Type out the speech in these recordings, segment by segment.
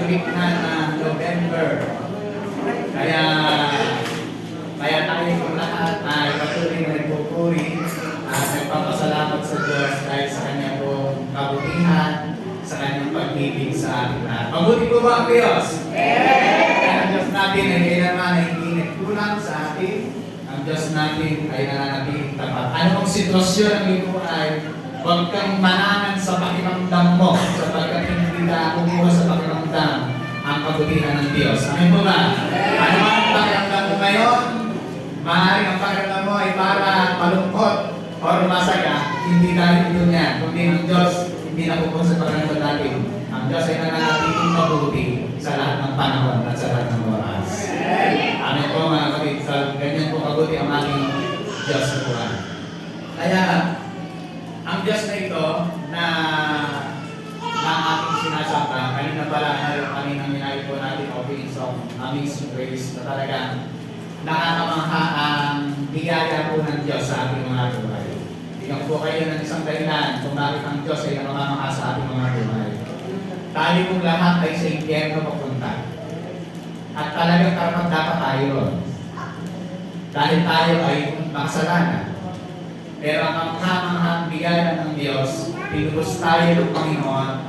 gitna ng November. Kaya tayo po lahat ay patuloy na nagpupuri at nagpapasalamat sa Diyos dahil sa Kanya po kabutihan, sa Kanyang pag-ibig sa ating lahat. Mabuti po ba ang Diyos? Ang Diyos natin ay kailangan ay hindi nagkulang sa atin. Ang Diyos natin ay nananatiling tapat. Anong sitwasyon ang ito ay huwag kang mananan sa pakiramdam mo sapagkat hindi ka kumuha sa pakiramdam ang kabutihan ng Diyos. Amen po ba? Ano man ang pakiramdam mo ngayon? Maaaring ang pakiramdam mo ay para malungkot o masaya, hindi dahil ito niya, kundi ang Diyos hindi napupunta sa pakiramdam natin. Ang Diyos ay nananatiling mabuti sa lahat ng panahon at sa lahat ng oras. Amen po mga kapatid. So, ganyan po mabuti ang ating Diyos sa buhay. Kaya, ang Diyos na ito na ating sinasamba, kanina pala kaninang ninabi po natin opening song, Amazing Grace, na talagang nakakamangha ang biyaya po ng Diyos sa ating mga buhay. Bigyan po kayo ng isang dahilan kung bakit ang Diyos ay nakakamangha sa ating mga buhay. Tayo pong lahat ay sa impyerno papunta. At talagang karapat dapat tayo ron. Dahil tayo ay makasalanan. Pero ang kamangha-manghang biyaya ng Diyos, pinubos tayo ng Panginoon,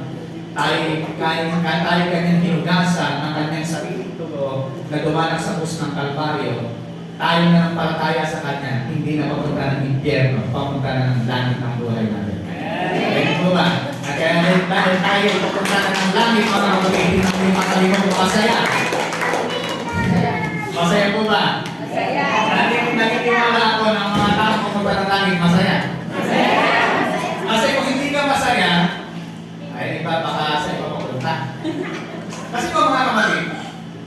tayo kanyang hinugasan ng kanyang sariling dugo na dumanak sa krus ng Kalbaryo. Tayo na ng palataya sa Kanya, hindi na papunta ng impyerno, papunta na ng langit ng buhay natin. Ganyan po ba? At kaya dahil tayo papunta na ng langit, mga kapatid, hindi natin makalimot po masaya. Masaya po ba? Masaya. Nagtitiwala ako ng mga tao papunta ng langit, masaya. Masaya. Kasi kung hindi ka masaya, ay iba baka sa iba papunta. Kasi po mga kapatid,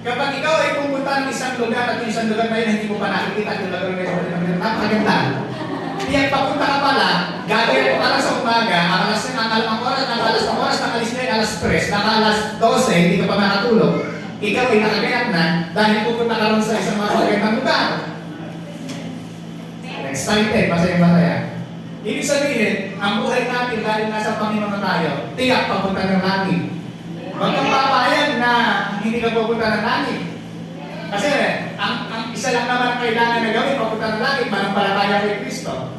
kapag ikaw ay pumunta ng isang lugar at yung isang lugar na yun hindi mo pa nakikita yung lugar na yun, napakaganda. Iyan papunta ka pala, gagawin mo para sa umaga, alas ng oras, nakalis na yun, alas 3, nakalas 12, hindi ka pa makatulog. Ikaw ay nakagayat na dahil pupunta ka rin sa isang mga magandang lugar. Excited, masaya. Ibig sabihin, ang buhay natin dahil nasa Panginoon na tayo, tiyak papunta ng langit. Huwag kang papayag na hindi ka pupunta ng langit. Kasi ang isa lang naman kailangan na gawin papunta ng langit, manampalataya kay Kristo.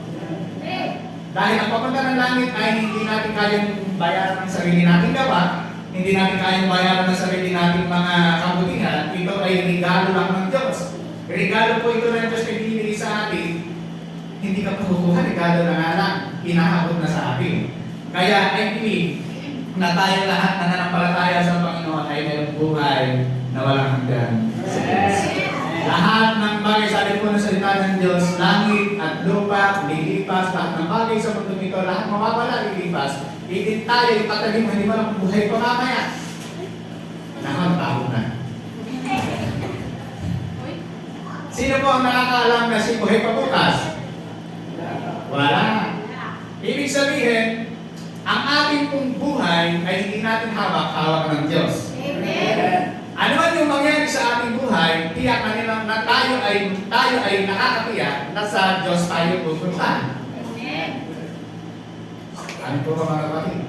Dahil ang papunta ng langit ay hindi natin kayang bayaran ng sarili nating gawa, hindi natin kayang bayaran ng sarili nating mga kabutihan. Ito ay regalo lang ng Diyos. Regalo po ito ng Diyos na binibigay sa atin. Hindi ka puhukuha, regalo na nga lang, inaabot na sa atin. Kaya I believe na tayo lahat na nanampalataya sa Panginoon ay mayroong buhay na walang hanggan sa Diyos. Lahat ng bagay, sabi po ng salita ng Diyos, langit at lupa, lilipas, lahat ng bagay sa mundo nito, lahat mawawala, lilipas. Hindi tayo ipatagin mo, hindi mo lang buhay pa mamaya. Nakakatawa na. Sino po ang nakakaalam na si buhay pa bukas? Wala. Ibig sabihin, ang ating pong buhay ay hindi natin hawak-hawak ng Diyos. Amen. Ano man yung mangyari sa ating buhay, tiyak na tayo ay nakakatiyak na sa Diyos tayo pupunta. Amen. Ano po ba mga kapatid?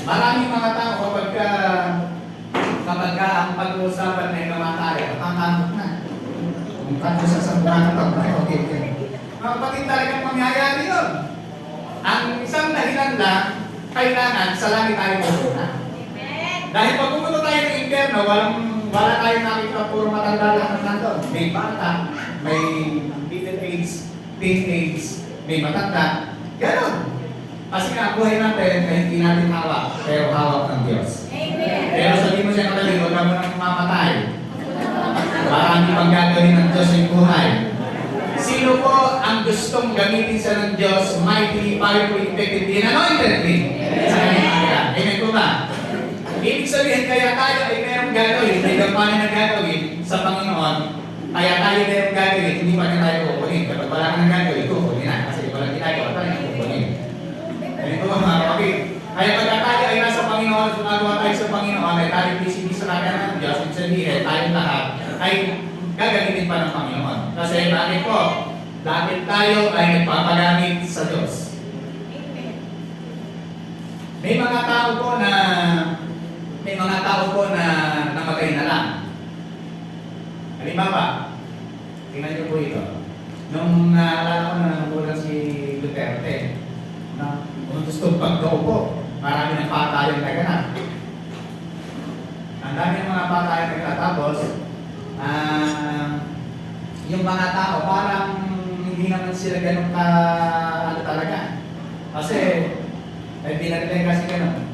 Maraming mga tao kapag ang pag-uusapan ay kamatayan, natatakot na. Kung kanto sa sambuhan na okay. Mga kapatid, talagang mangyayari yun. Ang isang dahilan lang, kailangan sa langit tayo pupunta. Dahil pag pumunta tayo ng impyerno, wala tayo nakikita puro matanda lang nandun. May bata, may middle age, teenage, may matanda. Ganon. Kasi nga, buhay natin ay hindi natin hawak, pero hawak ng Diyos. Pero sabihin mo siya kapatid, huwag ka mo nang mamatay. Marami pang gagawin ng Diyos yung buhay. Sino po ang gustong gamitin sa ng Diyos mightily, powerfully, effectively, and anointedly? Sa kanyang kaya. Amen po ba? Ibig sabihin, kaya tayo ay mayroong gagawin, may gampanin na gagawin sa Panginoon, kaya tayo mayroong gagawin, hindi pa na tayo kukunin. Kapag wala ka nang gagawin, kukunin na. Kasi walang ginagawa, tayo kukunin. Amen po ba mga kapatid? Kaya pagka tayo ay nasa Panginoon, gumagawa tayo sa Panginoon, ay tayo busy sa kanya ng Diyos, ibig sabihin, tayong lahat ay gagamitin pa ng Panginoon. Kasi bakit po? Dahil tayo ay nagpapagamit sa Diyos. May mga tao po na namatay na lang. Halimbawa, tingnan niyo po ito. Nung naalala ko na nagulat si Duterte, na gusto pagkaupo, marami ng patayan na ganap. Ang dami ng mga patayan na ganap. Tapos, yung mga tao, parang hindi naman sila ganun ka, ano talaga. Kasi, ay binaril kasi ganun.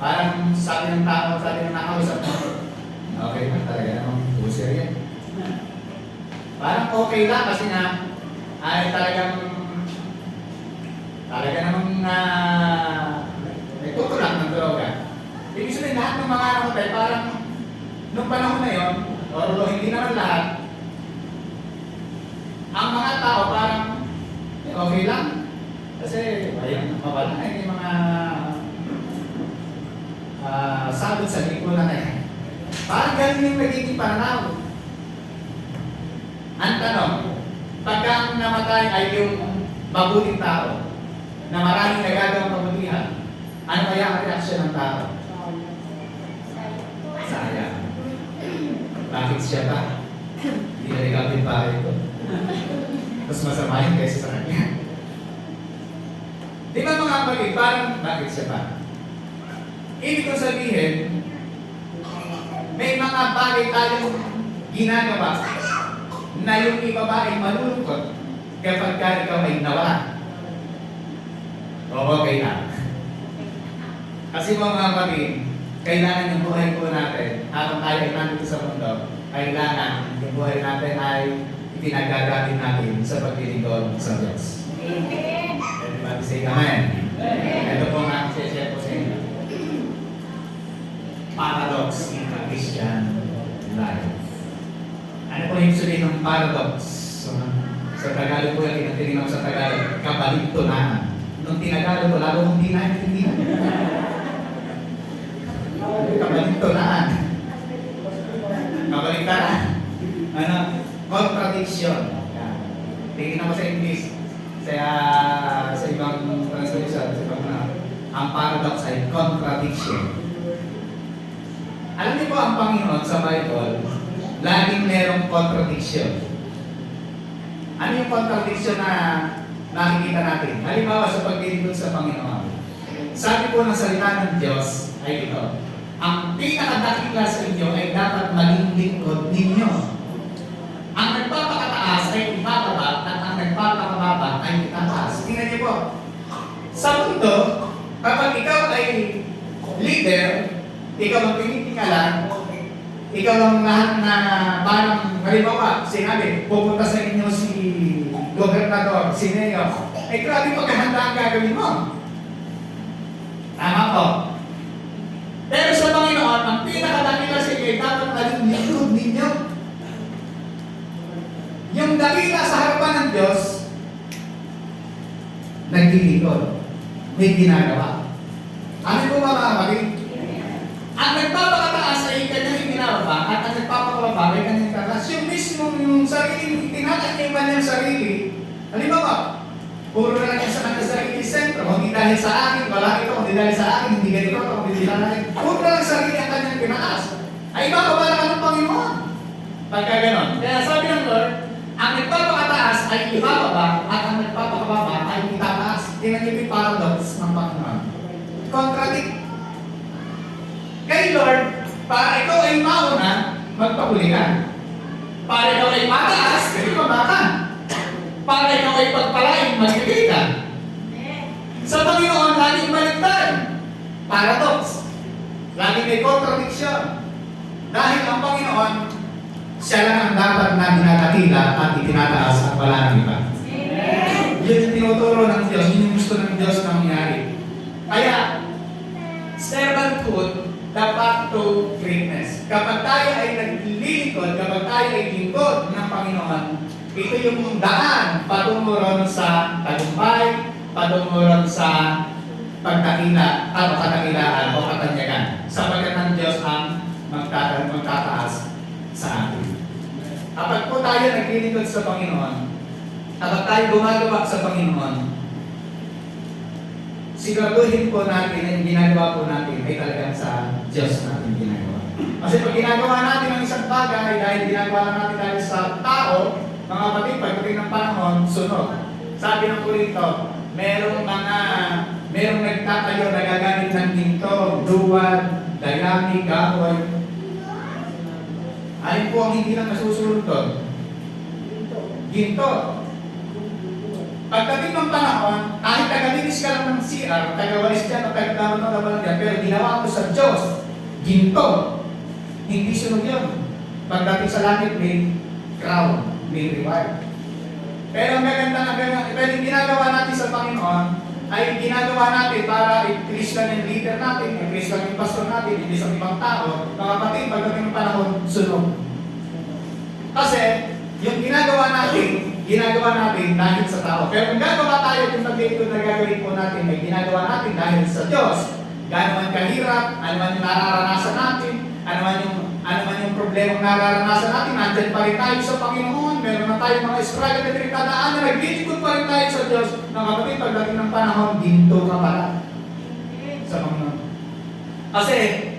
Parang sabi ng tao, sabi ng nakausap mo, okay na talaga namang user yan. Parang okay lang kasi nga, ay talaga namang nagtutulak ng droga. Ibig sabihin lahat ng mga nakatay, parang nung panahon na yon, o hindi naman lahat, ang mga tao parang okay lang. Kasi ayun, mabala na yung mga sabot sa lingkuran na yan. Parang ganun yung nagiging pananaw. Ang tanong, pagka ang namatay ay yung mabuting tao, na maraming nagagawang kabutihan, ano kaya ang reaksyon ng tao? Sayang. Bakit siya ba? Hindi na nagagawin pa ito. Mas masama yun kaysa sa kanya. Di ba mga kapatid, parang bakit siya ba? Ibig ko sabihin, may mga bagay tayong ginagawa na yung iba ba ay malulungkot kapag ka ikaw ay nawala. O okay na. Kasi mga kapatid, kailangan yung buhay po natin, habang tayo ay nandito sa mundo, kailangan yung buhay natin ay itinagagamit natin sa paglilingkod sa Diyos. Amen. Everybody say amen. Ito po nga share ko sa inyo. Paradox in the Christian life. Ano po yung sabihin ng paradox? Sa Tagalog po yung tinignan sa Tagalog, kabaligtunaan. Nung tinagalog ko, lalo kong hindi naintindihan. Kabaligtunaan. Kabaligtunaan. Ano? Contradiction. Tingin ako sa English. Sa ibang translation, sa ibang ang paradox ay contradiction. Alam niyo po ang Panginoon sa Bible, laging merong contradiction. Ano yung contradiction na nakikita natin? Halimbawa sa paglilingkod sa Panginoon. Sabi po ng salita ng Diyos ay ito, ang pinakadakila sa inyo ay dapat maging lingkod ninyo. Ang nagpapakataas ay ibababa at ang nagpapakababa ay itataas. Tingnan niyo po, sa mundo, kapag ikaw ay leader, ikaw ang pinitingalan, ikaw ang lahat na parang halimbawa, sinabi, pupunta sa inyo si gobernador, si mayor, ay grabe paghahanda ang gagawin mo. Tama po. Pero sa Panginoon, ang pinakadakila sa inyo ay dapat maging lingkod ninyo. Yung dakila sa harapan ng Diyos, naglilingkod, may ginagawa. Ano po mga kapatid? Ang nagpapakataas ay kanyang ginagawa at ang nagpapakababa ay kanyang ginagawa. Yung mismong sarili, tinataniman niyang sarili. Halimbawa, puro na lang yan sa kanyang sarili sentro. Hindi dahil sa akin, wala ito. Hindi dahil sa akin, hindi ganito. Hindi dahil sa akin. Puro na lang sarili ang kanyang pinataas. Ay ibababa na ka ng Panginoon. Pagka ganon. Kaya sabi ng Lord, ang nagpapakataas ay ibababa at ang nagpapakababa ay itataas. Tingnan niyo yung paradox ng Panginoon. Contradict. Kay Lord, para ikaw ay mauna, magpahuli ka. Para ikaw ay mataas, ibaba ka. Para ikaw ay pagpalain, magbigay ka. Sa Panginoon, laging baligtad. Paradox. Laging may contradiction. Dahil ang Panginoon, siya lang ang dapat na dinadakila at itinataas at wala ng iba. Yun yung tinuturo ng Diyos, yun yung gusto ng Diyos na mangyari. Kaya, servanthood, the path to greatness. Kapag tayo ay naglilingkod, kapag tayo ay lingkod ng Panginoon, ito yung daan patungo ron sa tagumpay, patungo ron sa pagtakila at katakilaan o katanyagan. Sapagkat ng Diyos ang magtataas sa atin. Kapag po tayo naglilingkod sa Panginoon, kapag tayo gumagawa sa Panginoon, siguraduhin po natin na yung ginagawa po natin ay talagang sa Diyos natin ginagawa. Kasi pag ginagawa natin ang isang bagay, dahil ginagawa lang natin dahil sa tao, mga kapatid, pagdating ng panahon, sunod. Sabi ng Korinto, merong nagtatayo na gagamit ng ginto, duwad, dayami, kahoy. Alin po ang hindi lang nasusunod doon? Ginto. Pagdating ng panahon, kahit tagalinis ka lang ng CR, tagawalis dyan o tagagawa ng labanan dyan, pero ginawa ko sa Diyos, ginto. Hindi sunod yun. Pagdating sa langit, may crown, may reward. Pero ang gaganda pero yung ginagawa natin sa Panginoon, ay ginagawa natin para i-please lang yung leader natin, i-please lang yung pastor natin, i-please lang ibang tao, mga kapatid, pagdating ng panahon, sunod. Kasi, yung ginagawa natin dahil sa tao. Pero kung gagawa tayo yung paglilingkod na gagawin po natin, may ginagawa natin dahil sa Diyos. Gaano man kahirap, ano man yung nararanasan natin, ano man yung problemang nararanasan natin, nandyan pa rin tayo sa Panginoon. Meron na tayong mga struggle na pinagdadaan na naglilingkod pa rin tayo sa Diyos. Mga kapatid, pagdating ng panahon, ginto ka pala sa Panginoon. Kasi,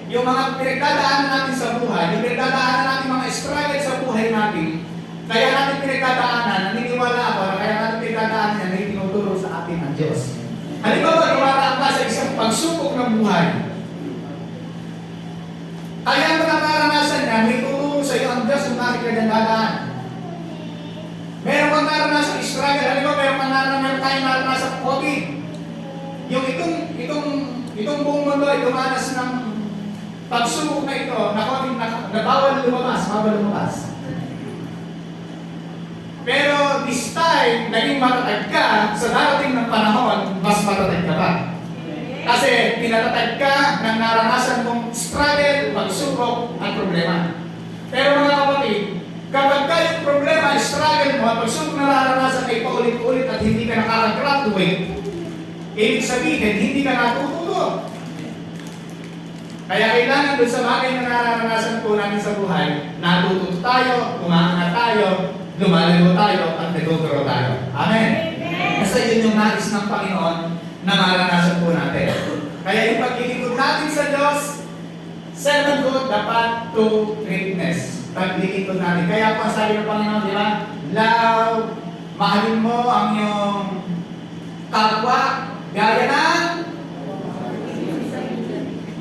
yung mga pinagdadaanan natin sa buhay, yung pinagdadaanan natin mga struggle sa buhay natin, kaya natin pinagdadaanan, naniniwala ako na kaya natin pinagdadaanan yan ay tinuturo sa atin ng Diyos. Halimbawa, dumaraan ka sa isang pagsubok ng buhay. Kaya mo nakaranasan yan, may tuturo sa iyo ang Diyos kung bakit ka dyan dadaan. Meron kang naranasan struggle, halimbawa meron tayong naranasan COVID. Yung itong buong mundo ay dumanas ng pagsubok na ito, na bawal lumabas. Pero this time, naging matatag ka, sa darating ng panahon, mas matatag ka pa. Kasi pinatatag ka ng naranasan mong struggle, pagsubok, at problema. Pero mga kapatid, kapag ka yung problema, struggle mo, at pagsubok na naranasan ay paulit-ulit at hindi ka nakaka-graduate, ibig sabihin, hindi ka natututo. Kaya kailangan doon sa bagay na nararanasan po natin sa buhay, natututo tayo, umaangat tayo, lumalago tayo, at naguguro tayo. Amen? Kasi yun yung nais ng Panginoon na maranasan po natin. Kaya yung paglilingkod natin sa Diyos, servanthood dapat to greatness. Paglilingkod natin. Kaya po sabi ng Panginoon, di ba? Love, mahalin mo ang iyong kapwa, gaya ng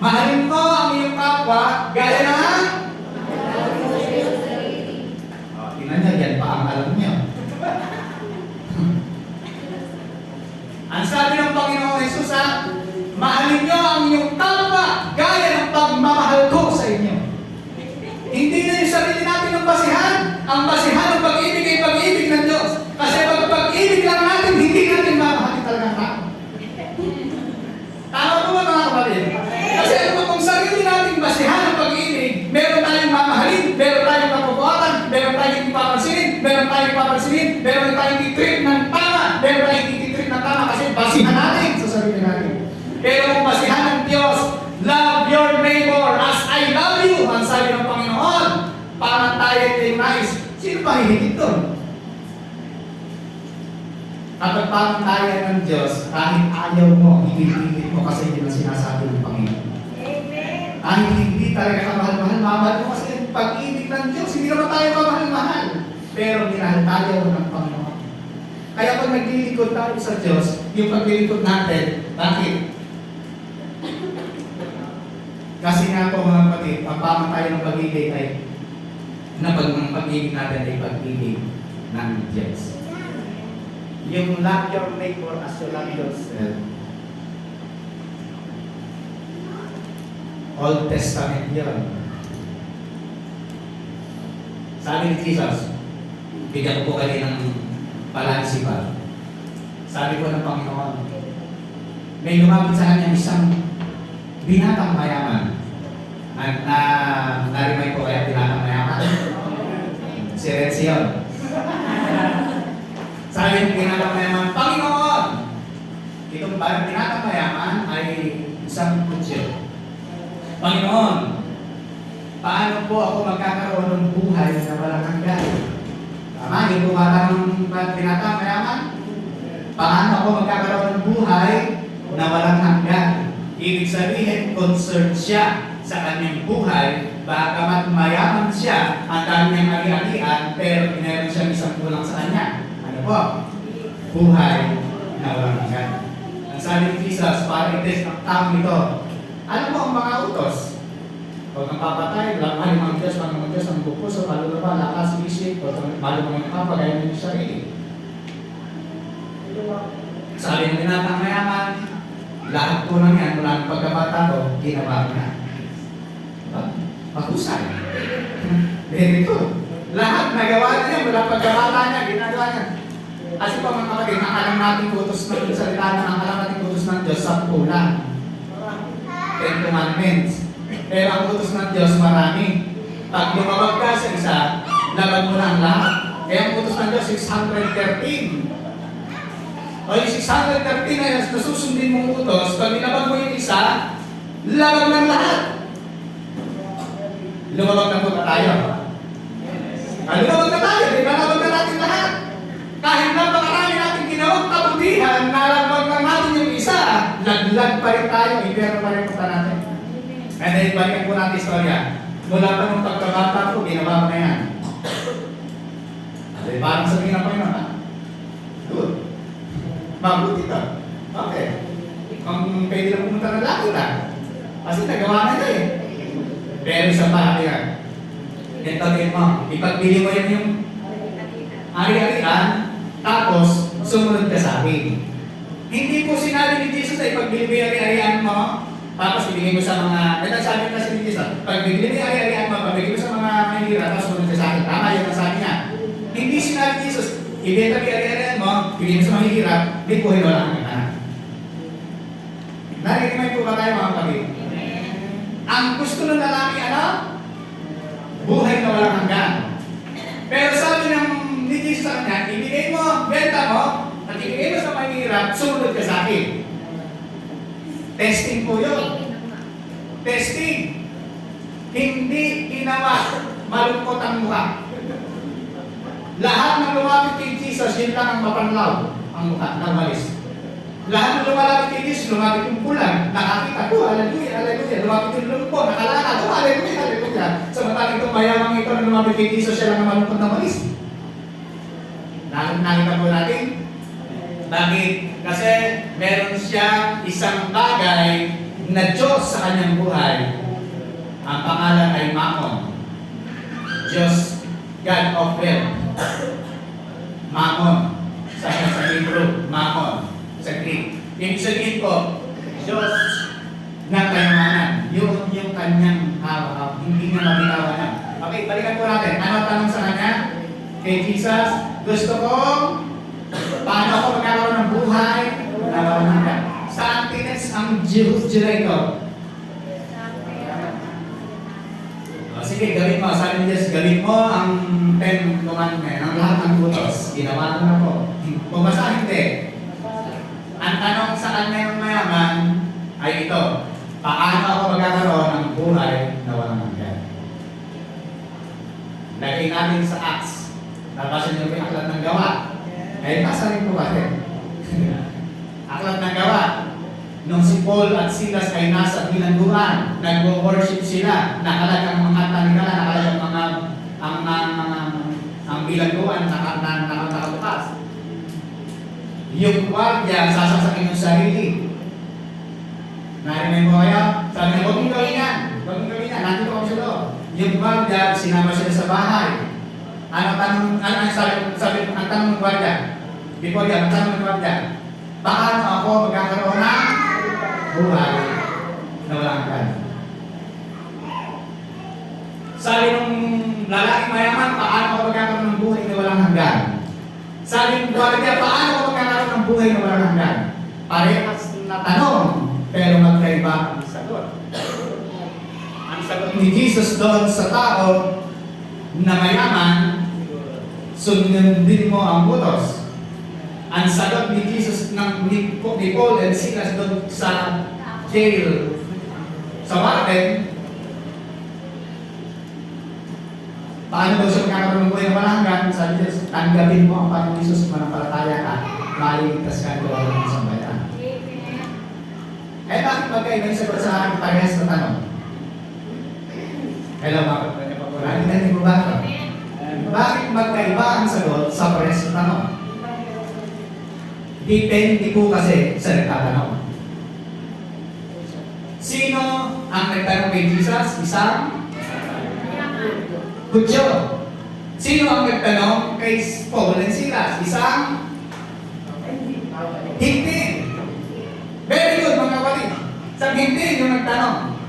mahalin mo ang iyong kapwa, gaya ng tingnan yan pa ang alam niyo. Ang sabi ng Panginoon Jesus, mahalin niyo ang inyong kapwa gaya ng pagmamahal ko sa inyo. Hindi na yung sarili natin ang basihan. Ang basihan ng pag-ibig ay pag-ibig ng Diyos. Kasi pag pag-ibig lang natin, hindi natin mamahalin talagang tao. Tama po ba mga kapatid? Kasi ano kung sarili natin basihan ng pag-ibig, meron tayong mamahalin, meron tayong kapubuatan, meron tayong papansinin, meron tayong titreat ng tama, meron tayong titreat ng tama kasi basihan natin sa sarili natin. Pero kung basihan ng Diyos, love your neighbor as I love you, ang sabi ng Panginoon, parang tayo ay nais. Sino pa hihigit doon? Kapag parang tayo ng Diyos, kahit ayaw mo, hihigit mo kasi yun ang sinasabi ng Panginoon. Kahit hindi talaga kamahal-mahal, mahal mo kasi pag-ibig ng Diyos, hindi naman tayo kamahal-mahal. Pero minahal tayo ng Panginoon. Kaya pag naglilingkod tayo sa Diyos, yung paglilingkod natin, bakit? Kasi nga po mga kapatid, ang pamang tayo ng pag-ibig ay ang pag-ibig natin ay pag-ibig ng Diyos. Yung love your neighbor as you love yourself. Old Testament yun. Sabi ni Jesus, bigyan ko po kayo ng palansipan. Sabi ko ng Panginoon, may lumapit sa kanya isang binatang mayaman. Narimay ko kaya binatang mayaman? Si Renzion. Sabi ng binatang mayaman, Panginoon, itong binatang mayaman ay isang kutsil. Panginoon, paano po ako magkakaroon ng buhay na walang hanggan? Tama, yung bumata ng binatang mayaman? Paano ako magkakaroon ng buhay na walang hanggan? Ibig sabihin, concerned siya sa kanyang buhay bagamat mayaman siya, ang dami niyang ari-arian, pero meron siyang isang kulang sa kanya. Ano po? Buhay na walang hanggan. Ang sabi ni Jesus, para i-test ang taong ito, ano mo ang mga utos? Huwag kang papatay, mahal ang Diyos, ang Diyos, ang pupuso, kaluluwa, lakas, isip, mahal ang mga kapagaya ng sarili. Sabi ng binatang mayaman, lahat po ng yan, mula ng pagkabata ko, ginawa ko na. Diba? Mahusay. Very good. Lahat nagawa na niya, mula pagkabata niya, ginagawa niya. Kasi pa mga kapatid, ang alam natin utos ng salita na ang alam natin utos ng Diyos sa kulang. 10 Commandments. Pero ang utos ng Diyos marami. Pag lumawag ka sa isa, laban mo na ang lahat. Kaya ang utos ng Diyos 613. O yung 613 na yun, nasusundin mong utos, pag nilabag mo yung isa, labag ng lahat. Lumabag na po na tayo. Lumabag na tayo, di ba? Labag na natin lahat. Kahit napakarami natin ginawang kabutihan, nalabag na natin yung isa, laglag pa rin tayo, impyerno pa rin punta natin. And then, balikan po natin istorya. Mula pa nung pagkabata ko, ginawa ko na yan. At parang sabihin ng Panginoon, ha? Good. Mabuti ka. Okay. Kung pwede lang pumunta ng laki lang. Kasi nagawa na niya eh. Pero sa pahabihan, ito din mo, ipagbili mo yan yung ari-arian, tapos sumunod ka sa akin. Hindi po sinabi ni Jesus na ipagbili mo yung ari-arian mo, tapos ibigay mo sa mga, ito sabi kasi ni Jesus, pag bibili mo yung ari-arian mo, pagbigay mo sa mga mahihira, tapos sumunod ka sa akin. Tama yun ang sabi niya. Hindi sinabi ni Jesus, ibenta mo yung ari-arian mo, bigay mo sa mahihirap, di po wala kang kita. Narinig po ba tayo mga kapatid? Ang gusto ng lalaki, ano? Buhay na walang hanggan. Pero sabi ng ni Jesus sa kanya, ibigay mo, benta mo, at ibigay mo sa mahihirap, sumunod ka sa akin. Testing po yun. Testing. Hindi ginawa malungkot ang mukha. Lahat ng lumapit kay Jesus, yun lang ang mapanlaw ang mukha, namalis. Lahat ng lumalapit kay Jesus, lumapit yung pulang, nakakita ko, hallelujah, hallelujah. Lumapit yung lumpo, nakalakad ko, hallelujah, hallelujah. Samantalang itong mayamang ito na lumapit kay Jesus, siya lang ang malungkot na malis. Nakita po natin. Bakit? Kasi meron siyang isang bagay na Diyos sa kanyang buhay. Ang pangalan ay Mammon. Diyos, God of wealth. Mammon. Sa Hebrew, Mammon. Sa Greek. Yung sabihin ko, Diyos ng kayamanan. Yun yung kanyang hindi niya mabitawanan. Okay, balikan po natin. Ano tanong sa kanya? Kay Jesus, gusto ko paano ako magkakaroon ng buhay na walang hanggan. Saan tines ang Jericho? Sige, gawin mo. Sabi ni Diyos, gawin mo ang 10 commandments, ang lahat ng utos. Ginawa ko na po. Bumasa hindi. Ang tanong sa kanya ng mayaman ay ito, paano ako magkakaroon ng buhay na walang hanggan? Lagay natin sa Acts. Nabasan niyo yung aklat ng gawa. Eh, nasa rin po kasi. Aklat ng gawa. Nung si Paul at Silas ay nasa bilangguan, nag-worship sila, nakalagang mga tanigala, nakalagang mga ang bilangguan, nakabukas. Yung gwardiya, sasasakin yung sarili. Narinig mo kayo? Sabi niya, huwag mong gawin yan. Huwag mong gawin yan. Nandito kami sa loob. Yung gwardiya, sinama sila sa bahay. Ang tanong ng gwardiya? Before yan, ang tanong ng gwardiya, paano ako magkakaroon ng buhay na walang hanggan? Sabi nung lalaking mayaman, paano ako magkakaroon ng buhay na walang hanggan? Sabi ng gwardiya, paano ako magkakaroon ng buhay na walang hanggan? Parehas na tanong, pero magkaiba ang sagot. Ang sagot ni Jesus doon sa tao na mayaman, sundin mo ang utos. Ang sagot ni Jesus ni Paul and Silas doon sa jail sa warden, paano daw siya magkakaroon ng buhay na walang hanggan? Sabi niya, tanggapin mo ang Panginoon Jesus, manampalataya ka, maliligtas ka, gawa ng sambayan. Eh bakit magkaiba yung sagot sa akin parehas na tanong? Hello, bakit ba niya pagkulay? Hindi mo ba? Bakit magkaiba ang sagot sa pares na tanong? Depende po kasi sa nagtatanong. Sino ang nagtanong kay Jesus? Isang Hudyo. Sino ang nagtanong kay Paul and Silas? Isang hindi. Very good mga kapatid. Sa hindi yung nagtanong.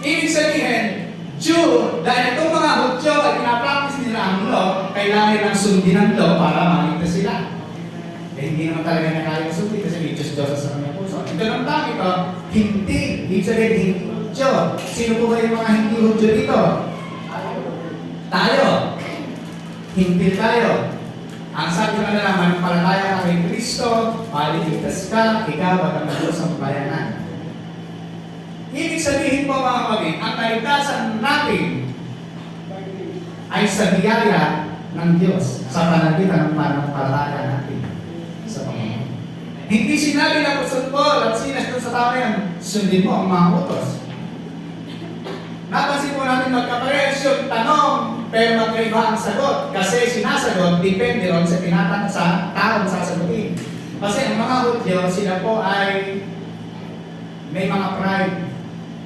Ibig sabihin, Jew, dahil itong mga Hudyo ay pinapractice nila ang law, kailangan nilang sundin ang law para maligtas sila. Eh, hindi naman talaga niya kaya sundin kasi may Diyos sa kanyang puso. Ito naman tayo ito, hindi. Ibig sabihin, hindi Hudyo. Sino po ba yung mga hindi Hudyo dito? Tayo. Hindi tayo. Ang sabi na naman, mananampalataya ka kay Kristo, maligtas ka, ikaw at ang Diyos ang bayanan. Ibig sabihin po mga kapatid, ang kaligtasan natin ay sa biyaya ng Diyos sa panagitan ng pananampalataya natin sa Panginoon. Hindi sinabi ng Apostol Paul at Silas doon sa tao yan, sundin mo ang mga utos. Napansin po natin magkaparehas yung tanong, pero magkaiba ang sagot. Kasi sinasagot, depende ron sa tinatanong sa taong sasagutin. Kasi ang mga Hudyo, sila po ay may mga pride.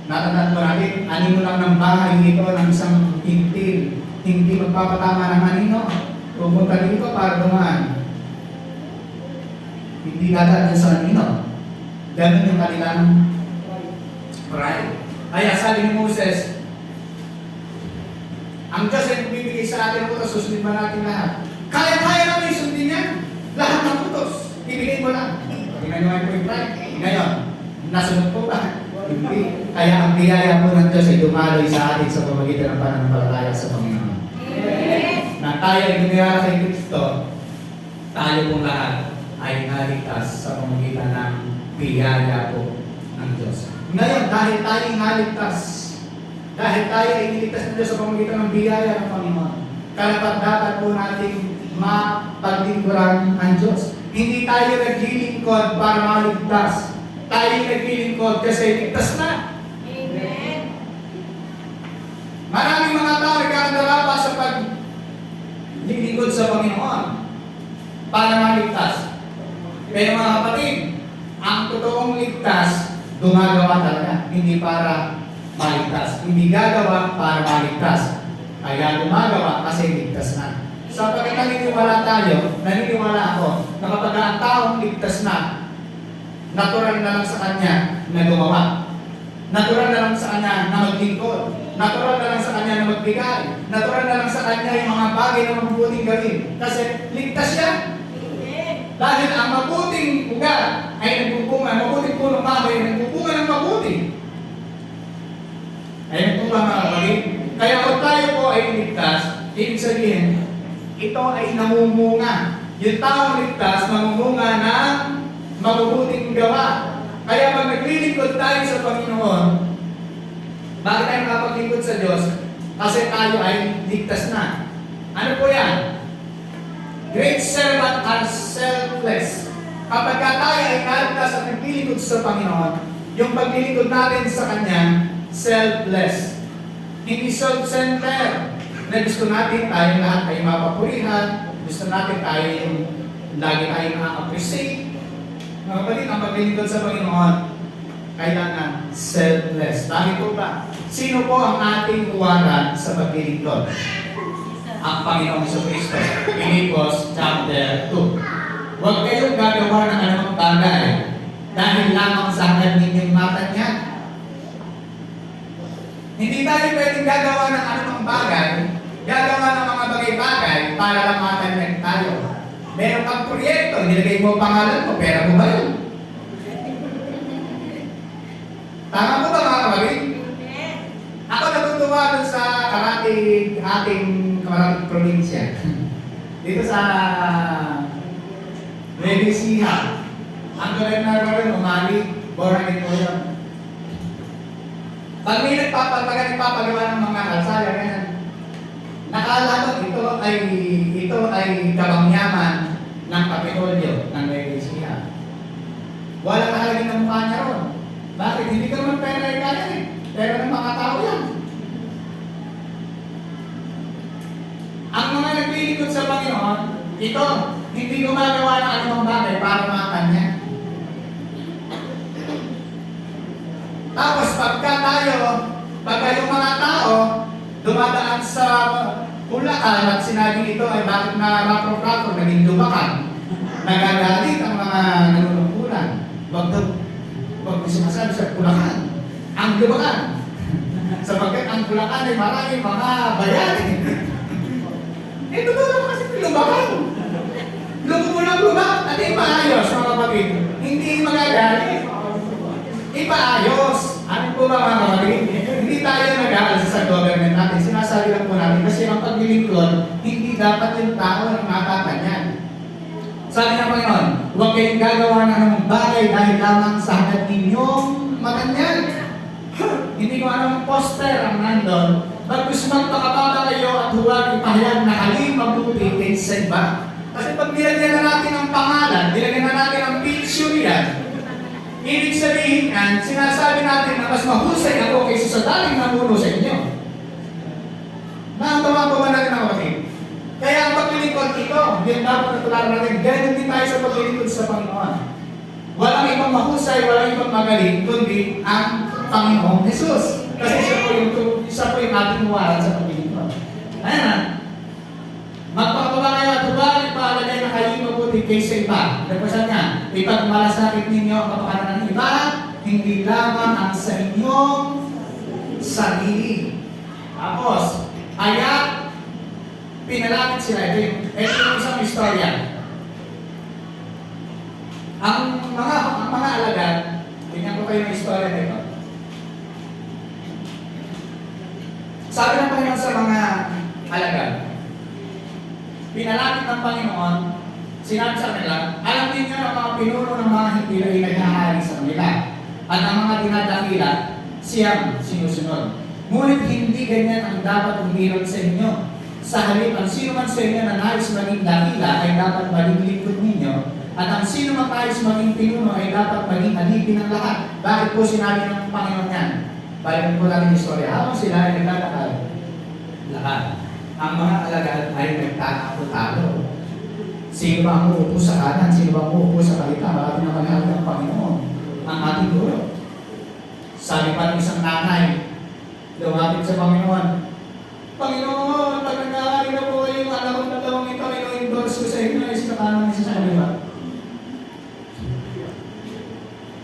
Natandaan po natin, anino lang ng bahay ito ng isang hintil. Hindi magpapatama ng anino. Pupunta dito para dumaan. Hindi dadaan sa anino. Ganun yung kanilang pride. Kaya sabi ni Moses, ang Diyos ay bibigay sa atin ang utos, susundin ba natin lahat? Kaya natin sundin yan. Lahat ng utos. Ibigay mo lang. Tingnan nyo ang pride. Ngayon, nasunod po ba? Hindi. Kaya ang biyaya po ng Diyos ay dumaloy sa atin sa pamagitan ng pananampalataya sa Panginoon. Na tayo ay dumiyara kay Kristo, tayo pong lahat ay naligtas sa pamagitan ng biyaya po ng Diyos. Ngayon, dahil tayo ay naligtas, dahil tayo ay niligtas ng Diyos sa pamagitan ng biyaya ng Panginoon, karapat-dapat po nating mapaglingkuran ang Diyos. Hindi tayo naglilingkod para maligtas. Tayo naglilingkod kasi ligtas na. Amen. Maraming mga tao nagkakadala pa sa paglilingkod sa Panginoon para maligtas. Pero mga kapatid, ang totoong ligtas, gumagawa talaga, hindi para maligtas. Hindi gagawa para maligtas. Kaya gumagawa kasi ligtas na. Sapagkat naniniwala tayo, naniniwala ako, na kapag ang taong ligtas na, natural na lang sa kanya na gumawa. Natural na lang sa kanya na maglingkod. Natural na lang sa kanya na magbigay. Natural na lang sa kanya yung mga bagay na mabubuting gawin. Kasi ligtas yan. Dahil ang mabuting ugat ay nagbubunga, mabuting punong kahoy ay nagbubunga ng mabuti. Ayun po mga kapatid. Kaya kung tayo po ay ligtas, ibig sabihin, ito ay namumunga. Yung taong ligtas, namumunga ng mabubuting gawa. Kaya pag naglilingkod tayo sa Panginoon, bakit tayo makapaglingkod sa Diyos? Kasi tayo ay ligtas na. Ano po yan? Great servant are selfless. Kapag tayo ay naligtas at naglilingkod sa Panginoon, yung paglilingkod natin sa Kanya, selfless. Hindi self-centered. Na gusto natin tayo lahat ay mapapurihan. Gusto natin tayo yung lagi tayo na-appreciate. Mga kapatid, ang paglilingkod sa Panginoon, kailangan selfless. Bakit po ba? Sino po ang ating uwaran sa paglilingkod? Ang Panginoong Jesucristo. Filipos chapter 2. Huwag kayong gagawa ng anumang bagay dahil lamang sa ninyong mata niya. Hindi tayo pwedeng gagawa ng anumang bagay, gagawa ng mga bagay-bagay para lang matanyan tayo. Meron kang proyekto, nilagay mo pangalan mo, pera mo ba yun? Tama mo ba mga kapatid? Ako natutuwa dun sa ating karating probinsya. Dito sa Nueva Ecija. Ang gobernador rin, umali, borangin po yun. Pag may nagpapagawa ng mga kalsada, ganyan, nakala ko ito ay kabangyaman ng Kapitolyo ng Nueva Ecija. Wala nakalagay ng mukha niya ron. Bakit? Hindi ka naman pera ay kaya eh. Pera ng mga tao yan. naglilingkod sa Panginoon, ito, hindi gumagawa ng anumang bagay para makan niya. Tapos pagka yung mga tao, dumadaan sa Bulacan at sinabi ito ay bakit na rapro-rapro, naging lumakan. Nagagalit ang mga nanunungkulan. Wag sumasabi sa Bulacan. Ang lumakan. Sapagkat ang Bulacan ay maraming mga bayani. Eh, totoo naman kasi lumakan. Lumag at ipaayos, mga kapatid. Hindi magagalit. Ipaayos. Ano po ba, mga kapatid? Hindi tayo nag-aalsa sa government natin. Sinasabi lang po natin kasi ang paglilingkod, hindi dapat yung tao ang matatanyan. Sabi ng Panginoon, huwag kayong gagawa ng bagay dahil lamang sa hangad ninyong matanyan. Hindi ko anong poster ang nandun. Bagkus magpakababa kayo at huwag ipahayag na kaling mabuti kaysa iba. Kasi pag nilagyan na natin ang pangalan, nilagyan na natin ang picture yan, ibig sabihin yan, sinasabi natin na mas mahusay ako kaysa sa daling namuno sa inyo. Nakatawa po ba natin ang kapatid? Kaya ang paglilingkod ito, yung dapat natularan natin, ganyan din tayo sa paglilingkod sa Panginoon. Walang ibang mahusay, walang ibang magaling, kundi ang Panginoong Jesus. Kasi siya po yung ating muwaran sa paglilingkod. Ayan na. Magpakababa kayo at huwag ipaalagay na kayo mabuti kaysa iba. Nagpasan niya, ipagmalasakit ninyo ang kapakanan ng iba, hindi lamang ang sa inyong sarili. Tapos, kaya pinalapit sila. Ito yung isang istorya. Ang mga alagad, tingnan ko kayo ng istorya nito. Sabi ng Panginoon sa mga alagad, pinalapit ng Panginoon, sinabi sa kanila, alam niyo ang mga pinuno ng mga hindi ay naghahari sa kanila. At ang mga dinadakila, siyang sinusunod. Ngunit hindi ganyan ang dapat umiron sa inyo. Sa halip, ang sino man sa inyo na nais maging dakila ay dapat maging lingkod ninyo. At ang sino man nais maging pinuno ay dapat maging alipin ng lahat. Bakit po sinabi ng Panginoon yan? Balikan po natin yung istorya. Habang sila ay naglalakad, lahat. Ang mga alagad ay nagtatalo. Sino ba ang uupo sa kanan? Sino ba ang uupo sa kalita? Bakit na panahal ng Panginoon? Ang ating guro. Sabi pa ng isang nanay, lumapit sa Panginoon, Panginoon, pag nag-aari na po kayo, yung anak kong dalawang ito, ino-endorse ko sa inyo, ay sa kanan isa sa kanila.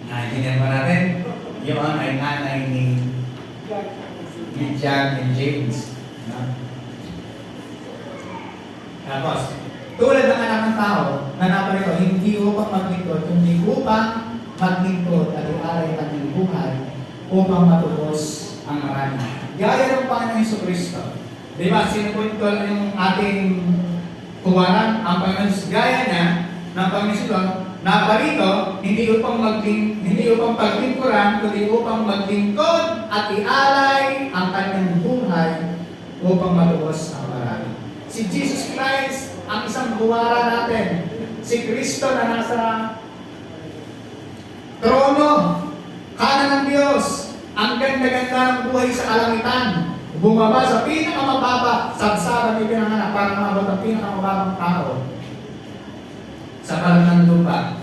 Naintindihan ba natin? Yun ay nanay ni John and James. Tapos, tulad ng anak ng tao na naparito, hindi upang maglingkod, kundi upang maglingkod at iaray ang kanyang buhay upang matubos ang marami. Gaya ng Panginoon Jesucristo. Di ba, sinupunto yung ating kuwaran, ang Panginoon, gaya niya ng Panginoon Jesucristo, naparito, hindi upang paglingkuran, kundi upang maglingkod at ialay ang kanyang buhay upang matubos ang marami. Si Jesus Christ ang isang buwara natin. Si Kristo na nasa trono, kanan ng Diyos, ang ganda-ganda ng buhay sa kalangitan. Bumaba sa pinakamababa, sabsaban ni pinanganak para mabot ang pinakamababang tao sa palang ng lupa.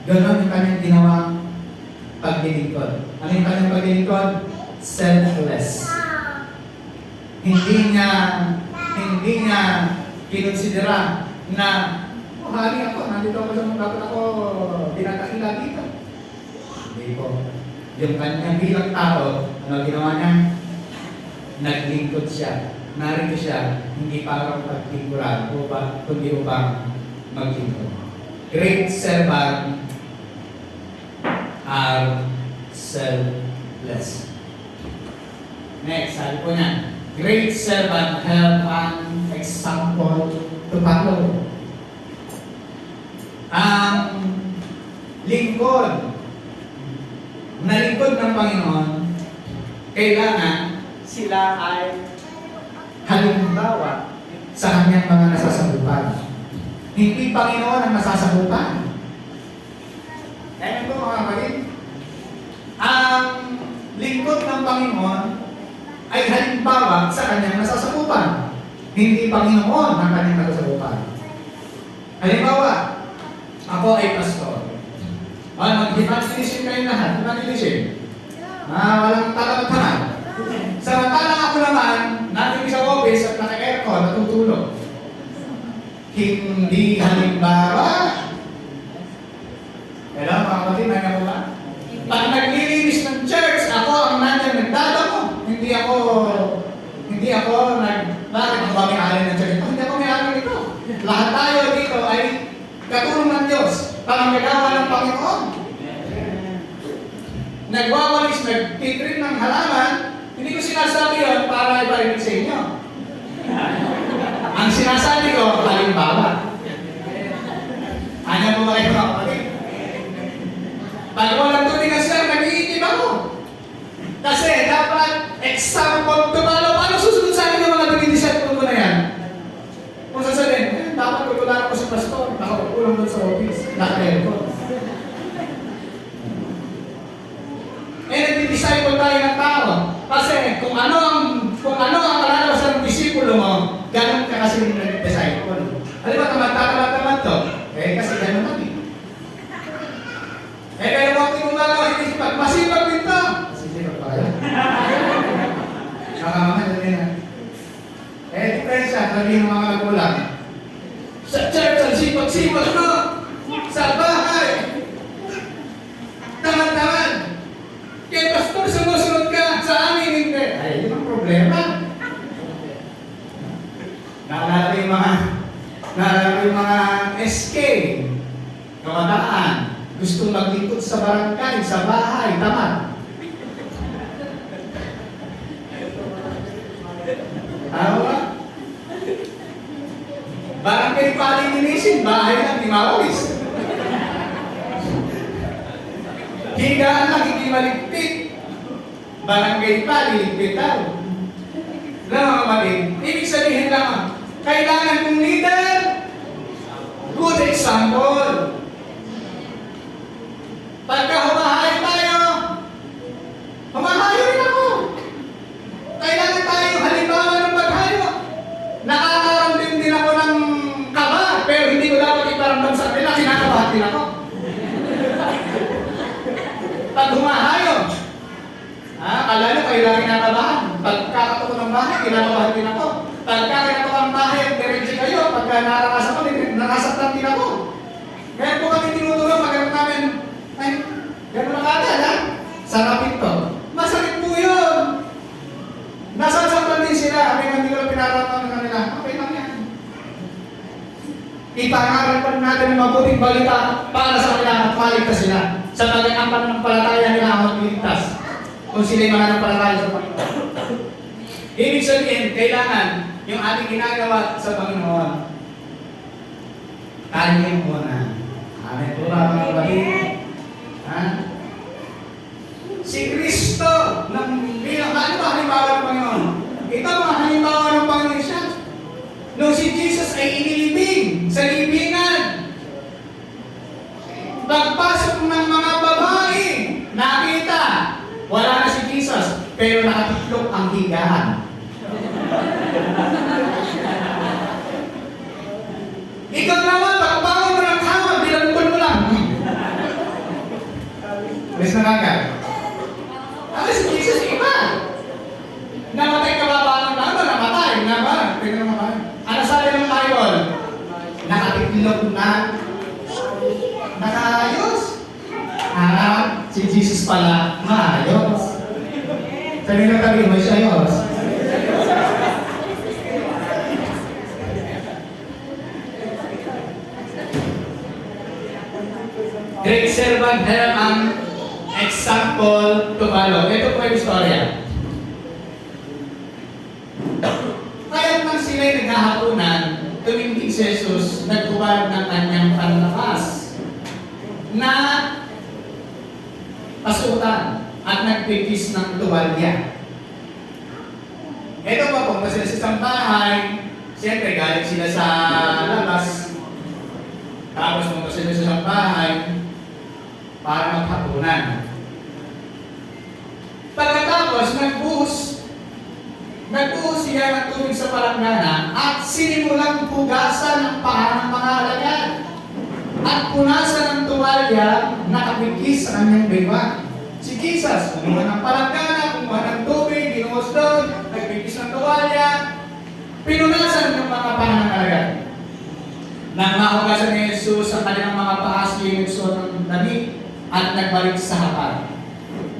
Ganon yung kanyang ginawang paglilingkod. Ano yung kanyang paglilingkod? Selfless. Hindi niya kinonsidera na hari ako, nandito ako sa mga dapat ako dinakakila dito. Hindi po. Yung kanyang bilang tao, ano ginawa niya? Naglingkod siya. Narito siya, hindi para paglingkuran, kundi upang maglingkod. Great servant are selfless. Next, sabi po niya, great servant have an example to follow. Ang lingkod, na lingkod ng Panginoon, kailangan sila ay halimbawa sa kanyang mga nasasabupan. Hindi Panginoon ang nasasabupan. Kaya po mga kapatid, ang lingkod ng Panginoon ay halimbawa sa kanyang nasasabupan. hindi Panginoon ang kanyang nakasagutan. Halimbawa, ako ay pastor. Mag-evangelism kayo lahat. Evangelism. Walang talag-talag. Samantalang ako naman, natin sa office at naka-aircon, natutulog. Hindi halimbawa. Hello, mga kapatid, nanya mo ba? Pag naglilinis ng church, ako ang nandiyan nagdadamo. Hindi ako bakit ako ba may-ari ng church? Hindi ako may-ari nito. Lahat tayo dito ay katulong ng Diyos. Pangangagawa ng Panginoon. Nagwawalis, nagtitrim ng halaman, hindi ko sinasabi yun para iparinig sa inyo. Ang sinasabi ko, halimbawa. Ano po ba kayo mga kapatid? Pag walang tubig ang sir, nag-iitib ako. Kasi dapat example tumalo. Ano susunod sa akin yung mga dinidisciple ko na yan? Kung sasabihin, dapat tutulan ako sa pastor, nakakulong doon sa office, naka-aircon. Nag-disciple tayo ng tao. Kasi kung ano ang kalalabas ng disipulo mo, ganun ka kasi nag-disciple. Alam ba, tamad to? Kasi ganun kami. Pero kung tinunggalaw, hindi sipag, masipag din to. Masipag pa kayo? Mga dali na. Diferensya, sabi ng mga nagulang. Sa church, ang sipag-sipag, no? Sa bahay. Tamad-tamad. Kaya pastor, sumusunod ka. Sa amin, hindi. Ay, yun ang problema. Naalala yung mga SK. Kabataan. Gusto maglingkod sa barangay, sa bahay, tamad. Tawa? Barangay palilinisin, bahay lang, di mawalis. Higaan lang, hindi maligpit. Barangay paliligpit daw. Alam mga kapatid, ibig sabihin lang, kailangan kong leader, good example. Pagka humahayo tayo, humahayo rin ako. Kailangan tayo halimbawa ng paghayo. Nakakaramdam din ako ng kaba, pero hindi ko dapat iparamdam sa kanila, kinakabahan din ako. Pag humahayo, kala nyo kailangan kinakabahan. Pagkakato ko ng bahay, kinakabahan din ako. Pagkakato ko ng bahay, diretso kayo. Pagka naranasan ko, nakasaktan din ako. Kaya po kami tinutulong, magandang namin, ay, gano'n na kagad, ha? Sarapin to. Masakit po yun. Nasasaktan din sila. Kami hindi ko lang pinaraman ng kanila. Okay lang yan. Ipangaral natin ng mabuting balita para sa kanila at maligtas sila. Sa bagay ang pananampalataya nila ang magligtas. Kung sila'y mananampalataya sa Panginoon. Ibig sabihin, kailangan yung ating ginagawa sa Panginoon. Tayo muna. Amen po ba mga kapatid? Si Kristo bilang halimbawa ng Panginoon. Ito mga halimbawa ng Panginoon siya. Nung si Jesus ay inilibing sa libingan, pagpasok ng mga babae, nakita, wala na si Jesus, pero nakatiklop ang higaan. Ikaw naman, pagbangon mo ng kama, bilangkon mo lang. Mas nakagad. Si Jesus iba. Namatay ka ba ng namatay? Tingnan mo ba? Ano sabi ng Bible? Nakatiklop na nakaayos. Si Jesus pala maayos. Sabi ng tabi mo siya ayos. Great servant have an example to follow. Ito po yung istorya. Kaya nang sila'y naghahaponan, tumingin si Jesus, nagkuwag ng kanyang panlakas na pasutan at nagpikis ng tuwalya. Ito pa po, kasi sa isang bahay, siyempre galing sila sa labas, tapos pumunta sila sa isang bahay para maghapunan. Pagkatapos, nagbuhos nagbuo siya ng tubig sa palanggana at sinimulang hugasan ang paa ng mga alagad at punasan ng tuwalya na nakabigkis sa kanyang bibig. Si Jesus, kumuha ng palanggana, kumuha ng tubig, binuhos doon, nagbigkis ng tuwalya, pinunasan ng mga paa ng alagad. Nang mahugasan ni Jesus ang kanilang mga paa, siya nagsuot ng damit at nagbalik sa hapag.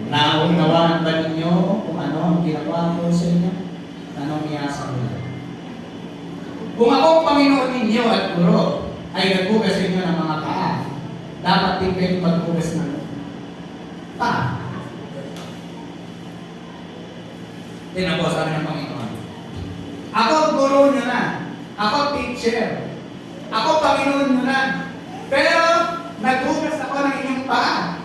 Naunawaan ba ninyo kung ano ang ginawa ko sa inyo? Anong niyasa mo? Kung ako ang Panginoon ninyo at Guro ay naghugas sa inyo ng mga paa, dapat din kayo maghugas ng paa. Yan po sabi ng Panginoon. Ako ang Guro nyo na. Ako ang teacher. Ako Panginoon nyo na. Pero naghugas ako ng inyong paa.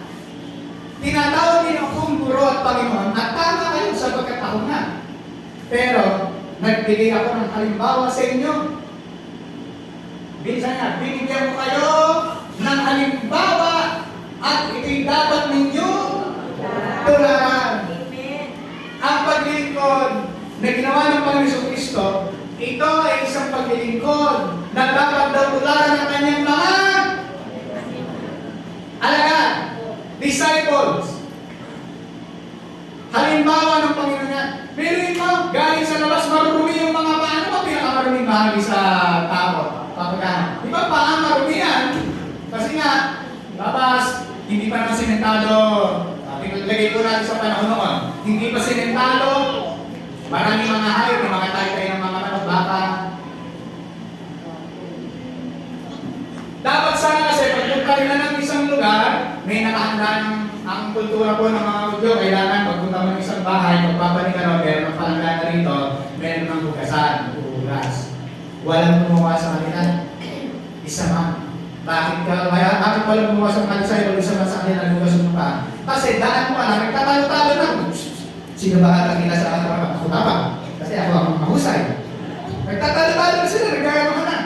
Tinatawag din akong Guro at Panginoon at tama kayo sapagkat ako na. Pero nagbigay ako ng halimbawa sa inyo. Minsan nga, binigyan ko kayo ng halimbawa at ito'y dapat ninyo tularan. Ang paglilingkod na ginawa ng Panginoon Kristo, ito ay isang paglilingkod na dapat daw tularan ng kanyang mga alagad, disciples. Halimbawa ng Panginoon niya. Biruin mo, galing sa labas, marurumi yung mga paa. Ano ba pinakamaruming bahagi sa tao? Kapag di ba paa marumi yan? Kasi nga, labas, hindi pa naman simentado. Lagay po natin sa panahon noon. Hindi pa simentado. Maraming mga hayop, yung mga tayo-tayo ng mga manok, baka. Dapat sana kasi, pagpunta rin na ng isang lugar, may nakahanda ng ang kultura po ng mga Hudyo, kailangan pagpunta mo ng isang bahay, magpapalik ka ron, meron ng palanggana rito, meron ng hugasan, hugas. Walang gumawa sa kanila. Isa man. Bakit walang gumawa sa kanila sa'yo, isa man sa kanila, hugas mo pa? Kasi daan mo lang, nagtatalo-talo lang. Sino ba ata nila sa akin? Ako tama. Kasi ako ang mahusay. Nagtatalo-talo sila, nagkaya mo na.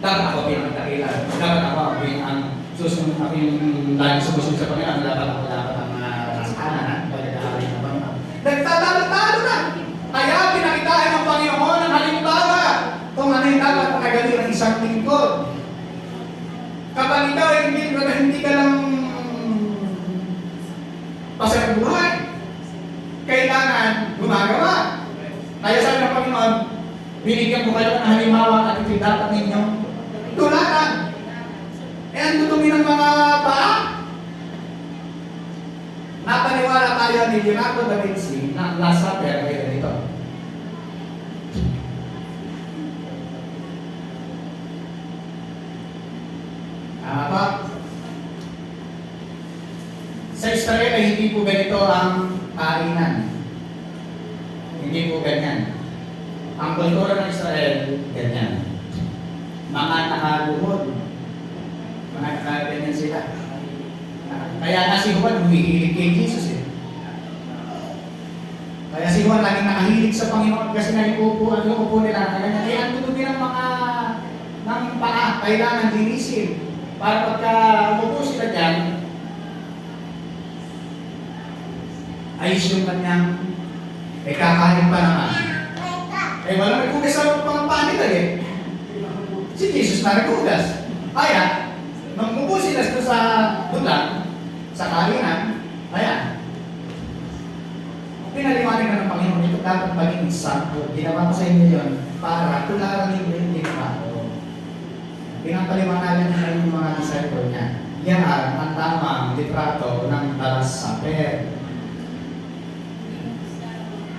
Dapat ako pinagdakila. Dapat ako ang susunod ako yung lagi sumusunod sa Panginoon, dapat ang nasa kanan, pagkakaalit na Panginoon. Nagtatalo-talo na! Kaya pinakitaan ng Panginoon ang halimbawa kung ano yung dapat makagaling ng isang lingkod. Kapag ikaw ay hindi ka lang pasayang buhay, kailangan gumagawa. Kaya sabi ng Panginoon, binigyan ko kayo ng halimbawa at ito dapat ninyong tularan. Eh, ang dudumi ng mga paa. Napaniwala tayo ni Leonardo da Vinci na Last Supper ay ganito. Apa? Sa Israel ay hindi po ganito ang kainan. Hindi po ganyan. Ang kultura ng Israel, ganyan. Mga nakaluhod. Mga ganyan sila. Kaya nga si Juan humihilig kay Jesus eh. Kaya si Juan laging nakahilig sa Panginoon kasi naiupo nila. Kaya ang tutubi ng mga paa, kailangan linisin. Para pagka umupo sila dyan, ayos yung kanyang kakain pa naman. Eh wala nagkugas sa mga paa nila eh. Si Jesus na nagkugas. Kaya, nung umupo sila sa bulan, sa kalinan, ayan. Pinaliwanag na ng Panginoon, ito dapat maging sample. Ginawa ko sa inyo yun para tularan ninyo yung ginawa ko. Pinapaliwanagan niya yung mga disciple niya. Yan ang tamang litrato ng Last Supper.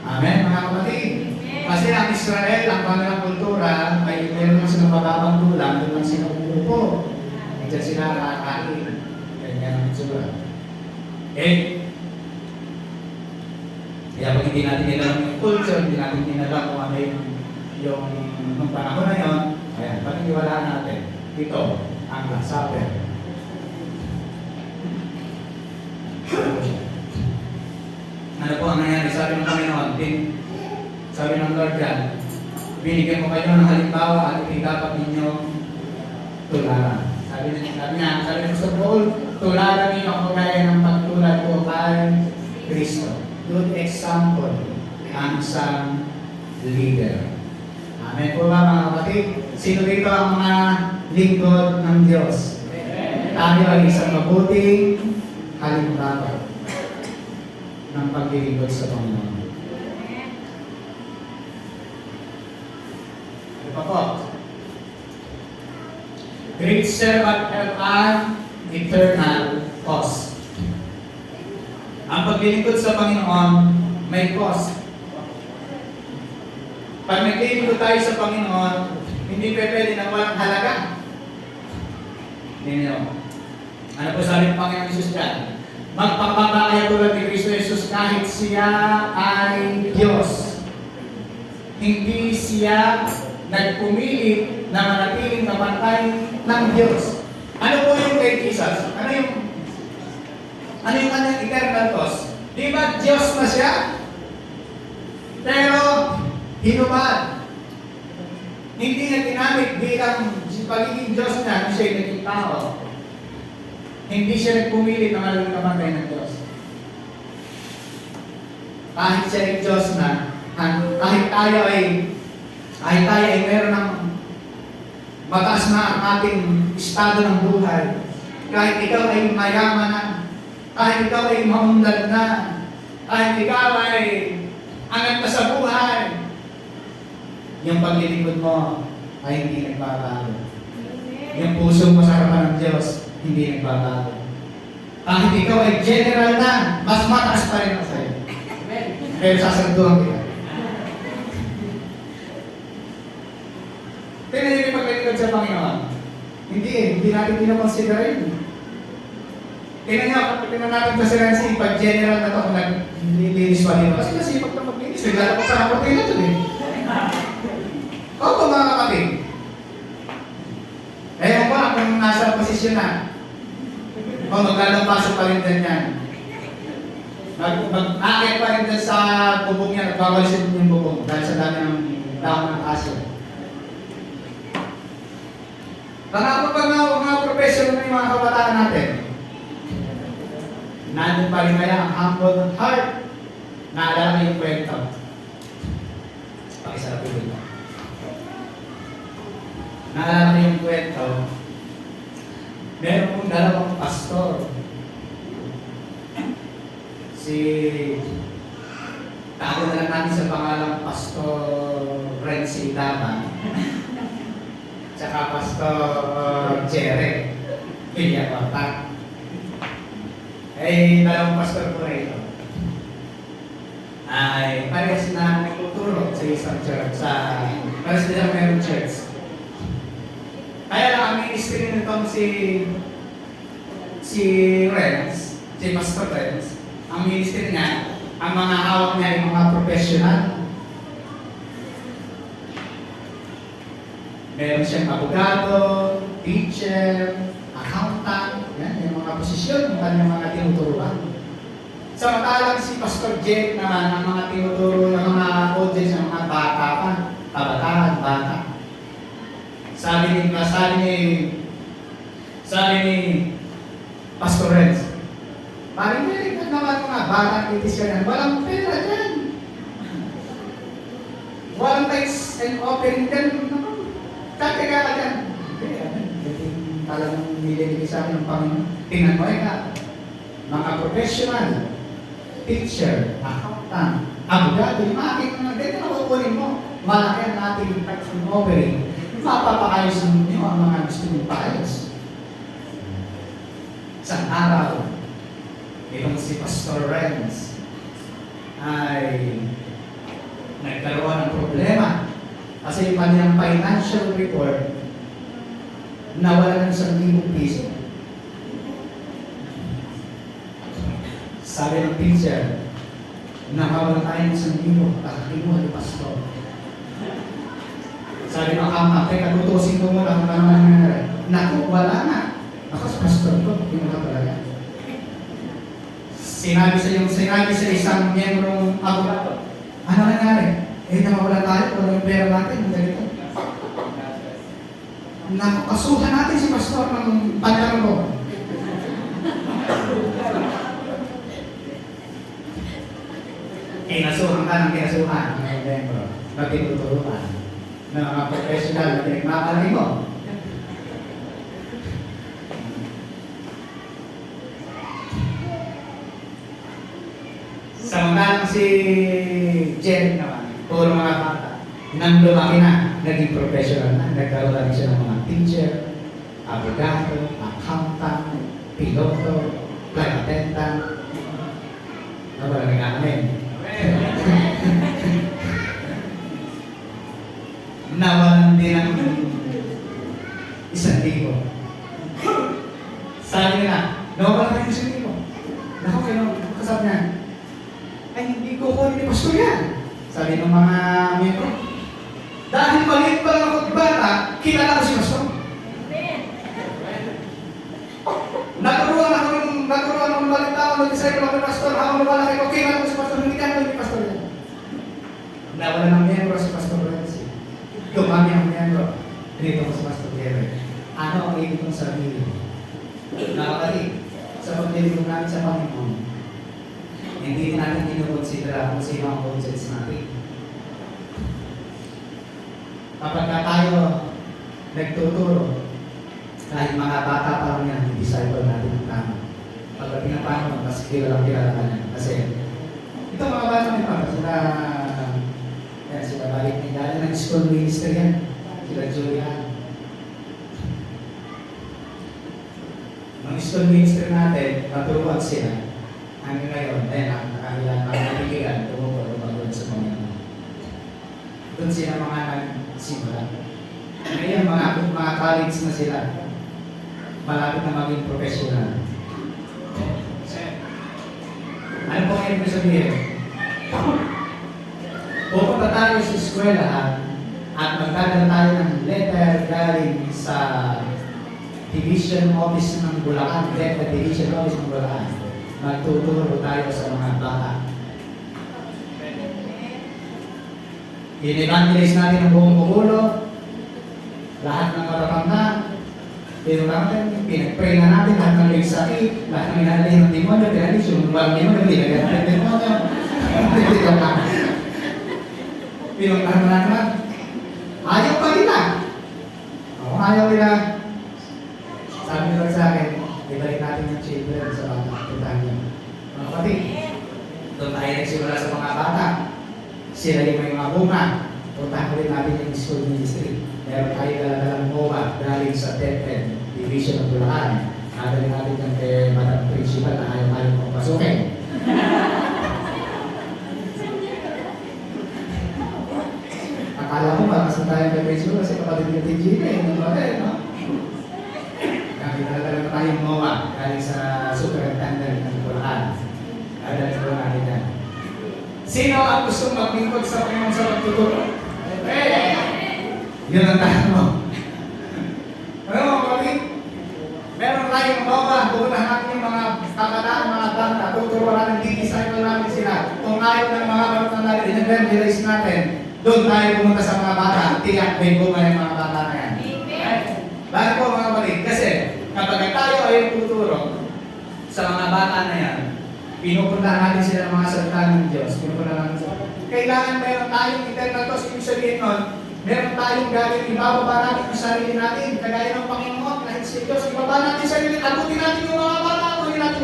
Amen, mga kapatid. Kasi ang Israel, ang kanilang kultura, ay meron na silang mababang tulang, doon lang sila umupo. Diyan sila nakakain. Ganyan ang itsura. Kaya pag hindi natin nilalang yung culture, hindi natin nilalang kung ano yung nung panahon na yun, ayan, paniniwalaan natin. Ito, ang Last Supper. Ano po ang nangyari? Sabi ng Panginoon, sabi ng Lord yan, binigyan ko kayo ng halimbawa at hindi dapat ninyo tularan. Sabi niya, sa Paul, tularan niyo ako gaya ng pagtulad ko kay Kristo. Good example. ang isang leader. Amen po ba mga kapatid? Sino dito ang mga lingkod ng Diyos? Tayo ay isang mabuting halimbawa ng paglilingkod sa Panginoon. Ano pa po? Great servant have an eternal cost. Ang paglilingkod sa Panginoon may cost. Pag naglilingkod tayo sa Panginoon, hindi pwede na walang halaga. Ninyo. Ano po sabi ng Panginoon Jesus dyan? Magpapaba kayo tulad ni Kristo Jesus kahit siya ay Diyos. Hindi siya nagpumilit na manatiling kapantay ng Diyos. Ano po yung kay Jesus? Ano yung kanyang eternal cost? Di ba Diyos na siya? Pero hinubad. Hindi niya ginamit bilang pagiging Diyos niya, siya ay naging tao. Hindi siya nagpumilit na malaking kapantay ng Diyos. Kahit siya ay Diyos na, kahit tayo ay meron ng mataas na ang ating estado ng buhay, kahit ikaw ay mayaman na, kahit ikaw ay maunlad na, kahit ikaw ay angat na sa buhay, yung paglilingkod mo ay hindi nagbabago. Yung puso mo sa harapan ng Diyos, hindi nagbabago. Kahit ikaw ay general na, mas mataas pa rin ako sa'yo. Pero sasanduhan kita. Tingnan niyo yung paglilingkod sa Panginoon. Hindi natin pinakonsider yun. Tingnan natin kasi rin si pag-general na ito kung naglilinis pa din. Kasi nasipag na maglinis. Naglalapot sa kapatid na ito eh. Opo mga kapatid. Ewan ko kung nasa posisyon na. O maglalampasok pa rin din yan. Mag-akit pa rin din sa bubong niya. Nagbabalisin yung bubong dahil sa dami ng dahon ng aso. Tanaw pa mga professional na yung mga kabataan natin. Nandun pa rin kaya ang humble heart. Naalala yung kwento. Pakisarap po dito. Naalala yung kwento. Meron pong dalawang pastor. Tago na lang natin sa pangalang Pastor Renzi Dama. Tsaka Pastor Jerry Villacorta. Dalawang pastor po rito. Ay parehas na nagtuturo sa isang church. Parehas nila mayroong church. Kaya lang ang ministry nitong si Renz, si Pastor Renz, ang ministry niya, ang mga hawak niya ay mga professional. Meron siyang abogado, teacher, accountant, yan, yung mga posisyon ng kanyang mga tinuturuan. Samantalang si Pastor Jake naman, ang mga tinuturo ng mga audience, ng mga bata pa, kabataan, bata. Sabi ni Pastor Renz, marinig na naman mga bata kritis ka yan, walang pera dyan. Walang tithes and offering dyan. Katiga ka dyan. Talagang nililigi sa amin ng Panginoon. Tingnan mo mga professional, teacher, accountant, abogado, yung mga aking mga dito na kukunin mo. Malaki ang ating tithes and offering. Mapapakayos ninyo ang mga gusto nyo paayos. Isang araw, itong si Pastor Renz ay nagkaroon ng problema kasi yung kanyang financial report nawala ng 1,000 piso. Sabi ng teacher, nakawala tayo ng 1,000, kakakinuha ni Pastor. Sabi ng ama, teka, tutusin ko muna kung ano nangyari. Naku, wala na. Ako sa pastor ko, kinuha talaga. Sinabi sa isang miyembrong abogado, ano nangyari? Nawawala tayo, wala yung pera natin, ganito. Nakasuhan natin si pastor ng pantarong. Nasuhan ka ng kinasuhan, mga membro, na tinuturuan ng mga professional na pinagmamalaki mo. Samantalang si Jen naman, puro mga bata, nang lumaki na, naging professional na, nagkaroon na siya ng mga teacher, abogado, accountant, piloto, flight attendant. Ano ba nag-amen? Nawalan din ng 1,000. Sabi nila, nawalan ng 1,000. Naku, kayo, kasabi niya, ay hindi ko kunin ni pastor yan. Sabi ng mga miyembro, dahil maliit pa lang ako bata, kilala ko si pastor. Naturuan ako ng balita ako ng disciple ako ng pastor, habang lumalaki ko, kilala ko si pastor, hindi ka ni pastor yan. Nawala ng miyembro si pastor Renzi. Dumami ang miyembro. Dito ko si pastor Jerry. Ano ang ibig kong sabihin? Nakakali, sa paglilingkod namin sa Panginoon, hindi natin kinukonsidera kung sino ang conscience natin. Kapag tayo nagtuturo, kahit mga bata pa lang yan, yung disciple natin ang tama. Pagdating ng Panginoon, mas kilala ka niya. Kasi, ito mga bata may pa, sila balik na galing ng school minister yan. Sila Julian. Ang school minister natin, maturuan sila. Hanggang ngayon, nakakailan mga nabigilan, tumupag sa Panginoon. Doon sila mga nagsimula. Ngayon, mga college na sila. Malapit na maging professional. Ano po ngayon ko sabihin? Pupunta tayo sa eskwelahan at magdadala tayo ng letter galing sa Division Office ng Bulacan, Letter Division Office ng Bulacan. Magtuturo tayo sa mga bata. In-evangelize natin ang buong Bukulo, lahat ng matatanda, pinag-pray na natin, lahat ng may sakit, lahat ng inalay ng demonyo, pinalis yung walang demonyo, pinag-pray ng demonyo. Pinagpahal na naman. Ayaw pa nila. Kung ayaw nila, sabi nila sa akin, ibalik natin yung children sa bata. Puntahan niyo. Mga kapatid, doon tayo nagsimula sa mga bata. Sila yung may mga bunga. Puntahan ulit natin yung school ministry. Meron tayo daladalang bunga galing sa 10th Division ng Bulacan. Nadali natin yung kay Madam Principal na ayaw mong pasukin. Akala mo ba, kasi tayo kay Principal kasi kapatid niya din Gina, hindi ba rin, no? Nakita na tayong MOA galing sa Superintendent ng Bulacan. Nadali ko natin yan. Sino ang gusto maglingkod sa Panginoon sa pagtuturo? Yun ang tanong mo. Ano mga kapatid? Meron tayong MOA, pupuntahan natin yung mga kabataan, mga bata, tuturuan natin, di-disciple natin sila. Kung ayaw ng mga bata natin, in-evangelize natin, doon tayo pumunta sa mga bata, tiyak may bunga yung mga bata na yan. Bakit po mga kapatid? Kasi kapag tayo ay tuturo sa mga bata na yan, pinupuntahan natin sila ng mga salita ng Diyos. Pinupuntahan natin sila. Kailangan meron tayong internal thoughts. Ibig sabihin nun, meron tayong gagawin, ibababa natin yung sarili natin, kagaya ng Panginoon, kahit si Diyos, ibaba natin sarili, abutin natin yung mga bata, abutin natin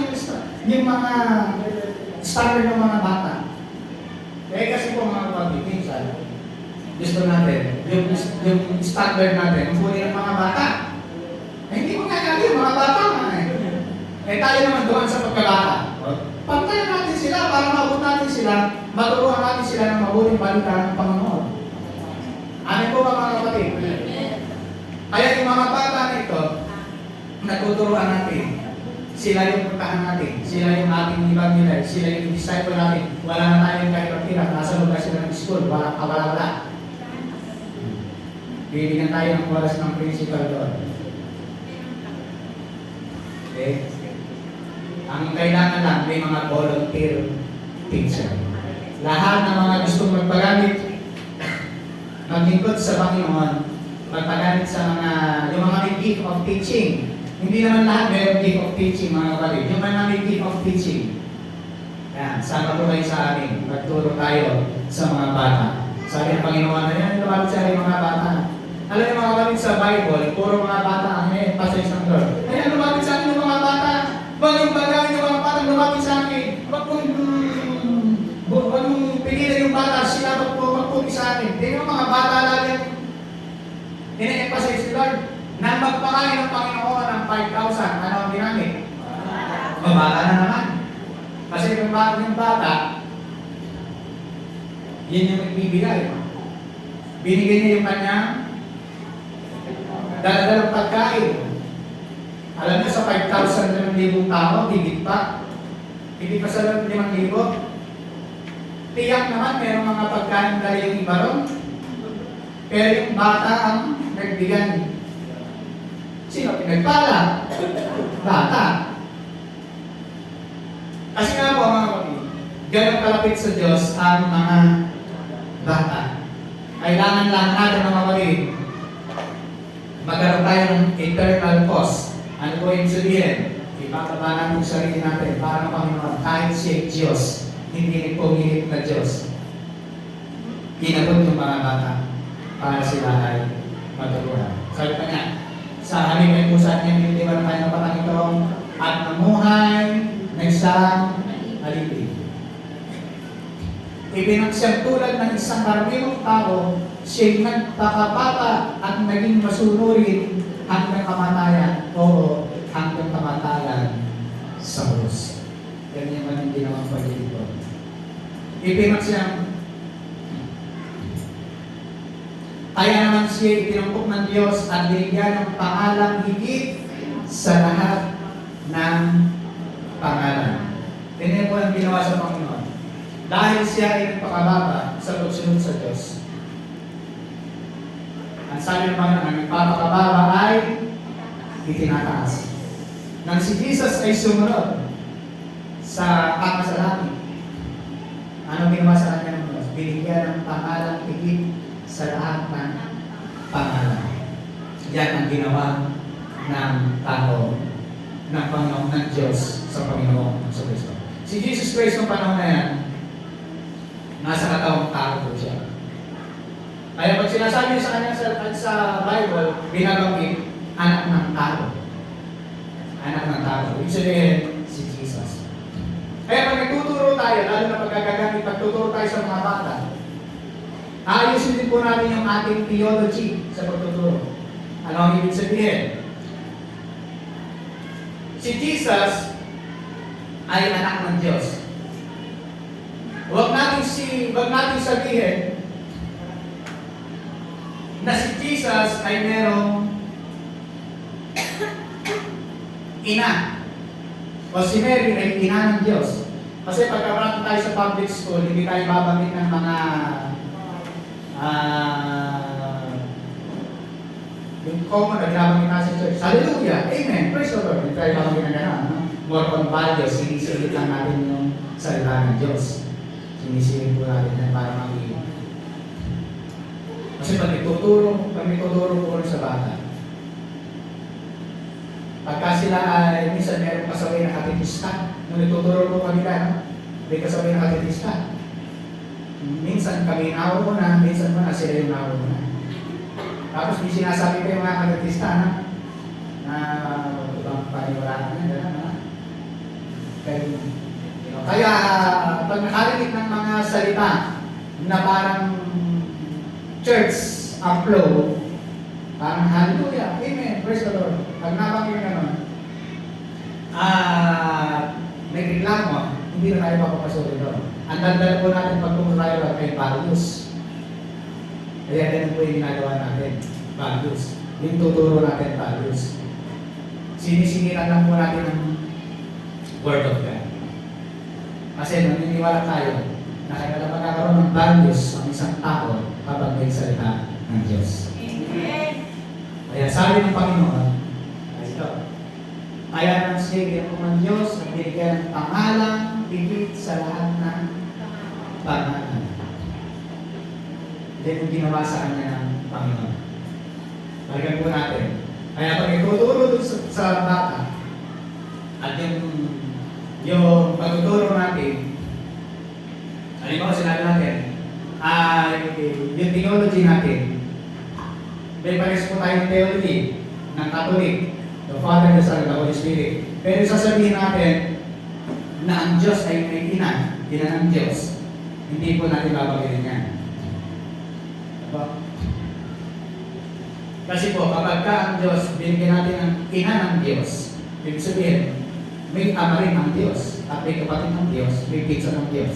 yung mga standard ng mga bata. Kaya kasi po mga kapatid, minsan, gusto natin, yung standard natin, abutin ng mga bata. Eh, hindi mo kaya yung mga bata nga eh. Eh tayo naman doon sa pagkabata. Pantayan natin sila para maabot natin sila, maturuan natin sila ng mabuting balita ng Panginoon. Ano po ba mga kapatid? Kaya yung mga bata na ito, natuturuan natin. Sila yung puntahan natin. Sila yung ating evangelize. Sila yung disciple natin. Wala na tayong kahirap-hirap. Nasa lugar sila ng school. Wala. Bibigyan tayo ng oras ng principal doon. Okay? Ang kailangan lang may mga volunteer teacher. Lahat ng mga gustong magpagamit, maglingkod sa Panginoon, magpagamit sa yung mga may gift of teaching. Hindi naman lahat mayroong gift of teaching, mga kapatid. Yung mga may gift of teaching. Yan, sama po kayo sa amin. Magturo tayo sa mga bata. Sabi ng Panginoon na yan, lumapit sa akin mga bata. Alam niyo mga kapatid sa Bible, puro mga bata ang passage ng Lord. Ayan, lumapit sa akin yung mga bata. Huwag yung bagay yung mga bata, lumapit sa akin. Huwag mong pigilan yung bata, sila magpupi sa akin. Hindi yung mga bata lagi ine-emphasize ni Lord. Nang magpakain ng Panginoon ng 5,000, ano ang ginamit? Mabata na naman. Kasi yung bata, yun yung nagbibigay. Binigay niya yung kanyang dala-dalang pagkain. Alam niyo sa 5,000 tao, higit pa. Hindi pa sa 5,000. Tiyak naman, mayroong mga pagkain dahil yung iba ron. Pero yung bata ang nagbigay. Sino pinagpala? Bata. Kasi nga po mga kapatid, ganun kalapit sa Diyos ang mga bata. Kailangan lang natin mga kapatid, magkaroon tayo ng eternal cause. Ano po yung sabihin? Ipapaba natin yung sarili natin para ng Panginoon kahit siya Diyos, hindi pumilit na Diyos. Inabot yung mga bata para sila ay maturuan. Sabi pa niya, sa halip ay pusa niya, hindi ba na tayo ng Panginoon at namuhay na isang alipin. Ipinagsiyang tulad ng isang karamiwang tao, siya'y nagpakabata at naging masunurin hanggang kamatayan o hanggang kamatayan sa krus. Ganyan man yung ginawang pag-ibig. Ipinagsiyang kaya naman siya itinumpok ng Diyos at binigyan ng pangalang higit sa lahat ng pangalan. Ganyan po ang ginawa sa Panginoon. Dahil siya ay nagpakababa sa pagsunod sa Diyos. Ang sabi ng Panginoon, ang nagpapakababa ay itinataas. Nang si Jesus ay sumunod sa kakasalaki, ano ginawa sa kanya ng Diyos? Binigyan ng pangalang higit sa lahat ng pangalan. Yan ang ginawa ng tao, ng Panginoon ng Diyos sa Panginoon sa Kristo. Si Jesus Christ ng panahon na yan, nasa katawang tao po siya. Kaya pag sinasabi sa kanya sa Bible, binabanggit, anak ng tao. Anak ng tao. Ibig sabihin, si Jesus. Kaya pag nagtuturo tayo, lalo na pagkagagamit, pagtuturo tayo sa mga bata, ayusin din po natin yung ating theology sa pagtuturo. Ano ang ibig sabihin? Si Jesus ay anak ng Diyos. Huwag natin sabihin na si Jesus ay merong ina. O si Mary ay ina ng Diyos. Kasi pagkakaraan tayo sa public school, hindi tayo babanggit ng mga yung common na ginabangin natin sa church. Hallelujah! Amen! Praise the Lord! Hindi tayo babanggit na gano'n. No? More on values, sinisilip lang natin yung salita ng Diyos. Sinisilip po natin yan para mag-iwan. Kasi pag ituturo po sa bata, pagka sila ay minsan meron kasabay na katekista, nung ituturo po kanila, no? May kasabay na katekista. Minsan kami nauna, minsan mo na sila yung nauna. Tapos may sinasabi ko yung mga katekista na ibang paniwalaan na gano'n na. Kaya pag nakarinig ng mga salita na parang church upload, parang hallelujah, amen, praise the Lord. Pag nabanggit na naman, nagreklamo, hindi na tayo papapasukin doon. Ang dagdag po natin pag tumulayo ay values. Kaya ganun po yung ginagawa natin, values. Yung tuturo natin, values. Sinisiniran lang po natin ang Word of God. Kasi naniniwala tayo na kaya magkakaroon ng values ang isang tao kapag may salita ng Diyos. Amen. Kaya sabi ng Panginoon, ay ito, kaya nang sige po ng Diyos at binigyan ng pangalang higit sa lahat ng pangalan. Yan yung ginawa sa kanya ng Panginoon. Balikan po natin. Kaya pag ituturo sa bata, at yung pagtuturo natin, Halimbawa, sinabi natin, yung theology natin, may pares po tayong theology ng Catholic, the Father, the Son, and the Holy Spirit. Pero sasabihin natin na ang Diyos ay may ina ng Diyos. Hindi po natin babagay yan. Diba? Kasi po, kapag ka ang Diyos, binigyan natin ng ina ng Diyos, ibig sabihin, may ama rin ng Diyos, at may kapatid ng Diyos, may pizza ng Diyos.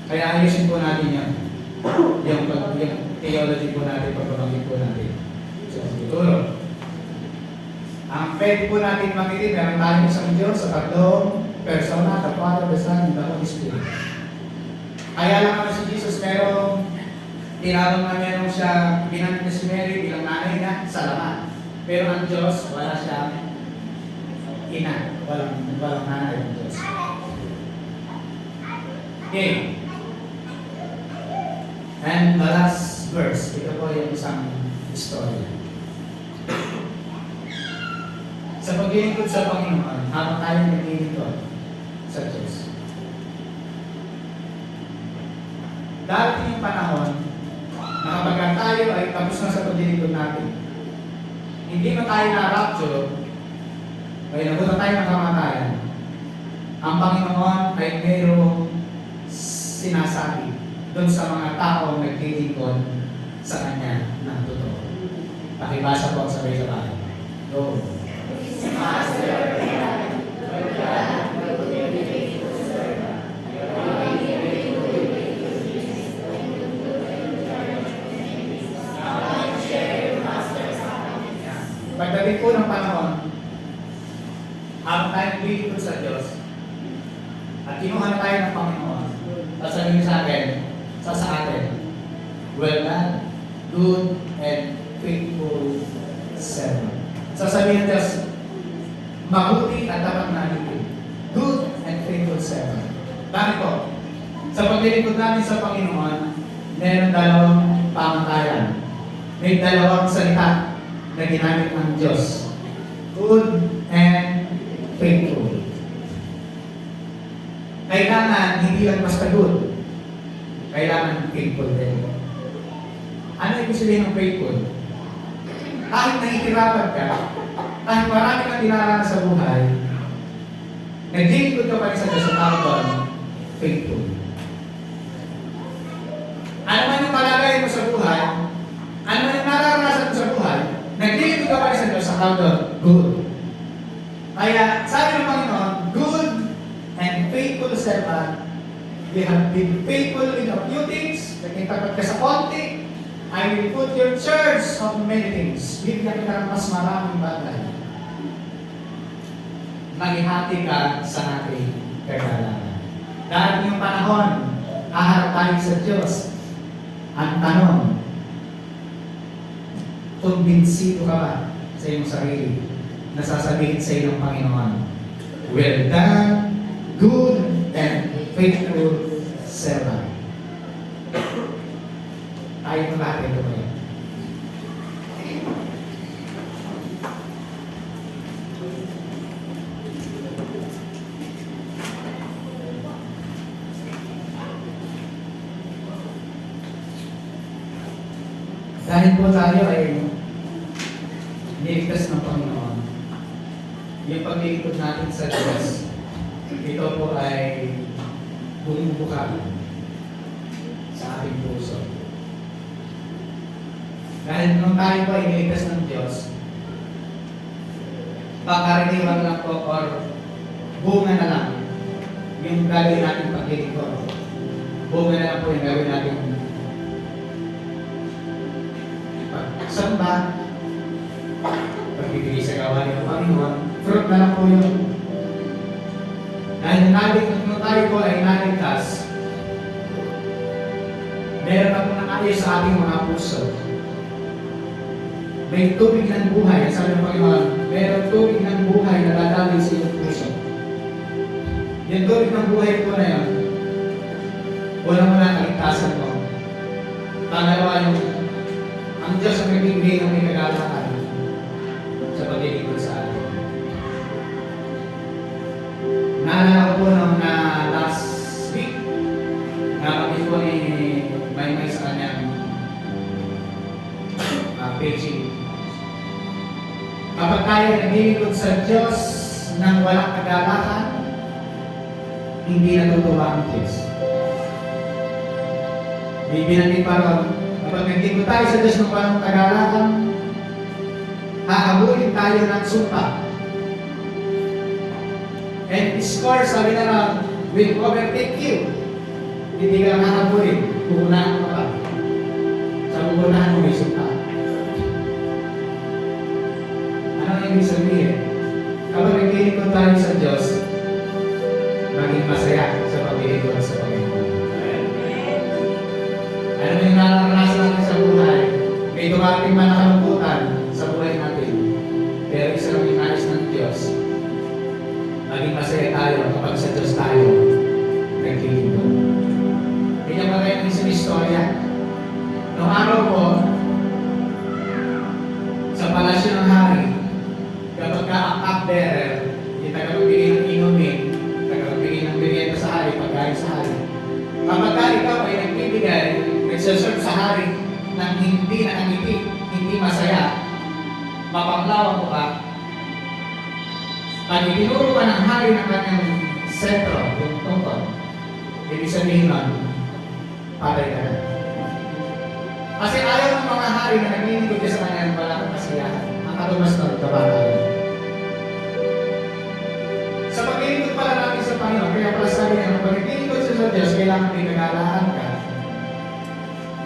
Kaya ayusin po natin yan. Yung theology po natin, pagbabanggit po natin. So, siguro, ang pwede po natin makikita, meron tayong isang Diyos sa tatlong persona, the Father, the Son, and the Holy Spirit. Kaya lang naman si Jesus, pero tinawag na meron siya, ginamit na si Mary bilang nanay niya sa laman. Pero ang Diyos, wala siyang ina, walang nanay ng Diyos. Okay. And the last verse, ito po yung isang story. Sa paglilingkod sa Panginoon, habang tayo naglilingkod sa Diyos, darating yung panahon na kapag tayo ay tapos na sa paglilingkod natin, hindi na tayo na-rapture, ay nabutan tayo ng kamatayan, ang Panginoon ay mayroong sinasabi doon sa mga taong naglilingkod sa Kanya ng totoo. Pakibasa po ang sabay-sabay. Go. Master, pagdating po ng panahon, habang tayo naglilingkod sa Diyos, at kinuha na tayo ng Panginoon, sasabihin sa atin, well done, good and faithful servant. Sasabihin ng Diyos, mabuti at dapat na alipin. Good and faithful servant. Bakit po? Sa paglilingkod natin sa Panginoon, meron dalawang pamantayan. May dalawang salita na ginamit ng Diyos. Good and faithful. Kailangan hindi lang basta good. Kailangan faithful din. Ano ibig sabihin ng faithful? Kahit nahihirapan ka, kahit marami kang dinaranas sa buhay, naglilingkod ka pa rin sa Diyos sa tao doon, faithful. Ano man yung palagay mo sa buhay, ano man yung nararanasan mo sa buhay, naglilingkod ka pa rin sa Diyos sa tao doon, good. Kaya sabi ng Panginoon, good and faithful servant, you have been faithful in a few things, naging tapat ka sa konti, I will put your charge of many things. Bigyan ka ng mas maraming bagay. Maghihati ka sa ating kagalakan. Dahil yung panahon, haharap tayo sa Diyos. Ang tanong, kumbinsido ka ba sa iyong sarili na sasabihin sa iyo ng Panginoon, well done, good and faithful servant. Tayo na lahat ito ngayon. Dahil po tayo ay niligtas ng Panginoon, yung paglilingkod natin sa Diyos, ito po ay bumubuka sa ating puso. Dahil nung tayo po ay niligtas ng Diyos, pagkaraniwan lang po or bunga na lang yung gagawin natin paglilingkod. Bunga na lang po yung gagawin natin pagsamba, pagbibigay sa gawain ng Panginoon, fruit na lang po yun. Dahil nung tayo po ay naligtas, meron na po nangayos sa ating mga puso. May tubig ng buhay, sabi ng Panginoon, meron tubig ng buhay na dadaloy sa iyong puso. Yung tubig ng buhay po na yun, walang kaligtasan mo. Pangalawa yung ang Diyos ang nagbibigay ng may kagalakan sa paglilingkod sa atin. Naalala ko po nung last Kapag tayo naglilingkod sa Diyos ng walang kagalakan, hindi natutuwa ang Diyos. Bibinantin pa ron, kapag naglilingkod tayo sa Diyos ng walang kagalakan, hahabulin tayo ng sumpa. And score, sabi na lang, will overtake you. Hindi ka lang hahabulin, pupunahan mo pa. Sa pupunahan mo may sumpa. Ano ang ibig sabihin? Kapag naglilingkod tayo sa Diyos, maging masaya sa paglilingkod sa Panginoon. Ano yung naranasan natin sa buhay? May dumating man na kalungkutan sa buhay natin. Pero isa lang yung nais ng Diyos. Maging masaya tayo kapag sa Diyos tayo naglilingkod. Ganyan ba kayo ng isang istorya? Noong araw po, sa palasyo ng hari, kapag ka ang cupbearer, yung tagapagbigay ng inumin, tagapagbigay ng merienda sa hari, pagkain sa hari. Kapag ka ikaw ay nagbibigay, nagsaserve sa hari ng hindi nakangiti, hindi masaya, mapanglawan mo ka, pag itinuro ka ng hari ng kanyang sentro, yung tungkol, ibig sabihin nun, patay ka na. Kasi ayaw ng mga hari na naglilingkod ka sa kanyang walang kasiyahan. Ang katumas nun, kabatayan. Sa paglilingkod pala natin sa Panginoon, kaya pala sabi niya, kung paglilingkod sa Diyos, kailangan may kagalahan ka.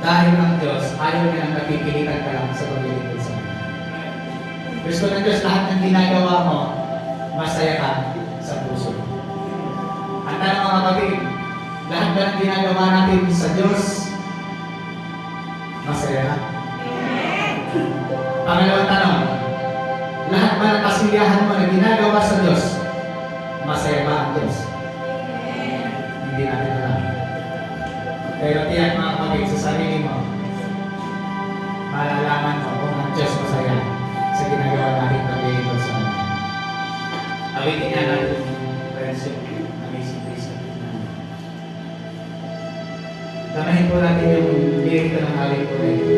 Dahil ang Diyos, ayaw niya ang napipilitan ka lang sa paglilingkod sa Kanya. Gusto ng Diyos, lahat ng ginagawa mo, masaya ka sa puso. At tanong mga kapatid, lahat ba ng ginagawa natin sa Diyos, masaya ka? Pangalawang tanong, lahat ba ng kasiyahan mo na ginagawa sa Diyos, masaya ba ang Diyos? Hindi natin alam. Pero tiyak mga kapatid sa sarili mo, malalaman mo kung ang Diyos masaya sa ginagawa natin paglilingkod sa Kanya. Awitin niya natin yung friendship, amazing grace. Damahin po natin yung lirik ng awit po na ito.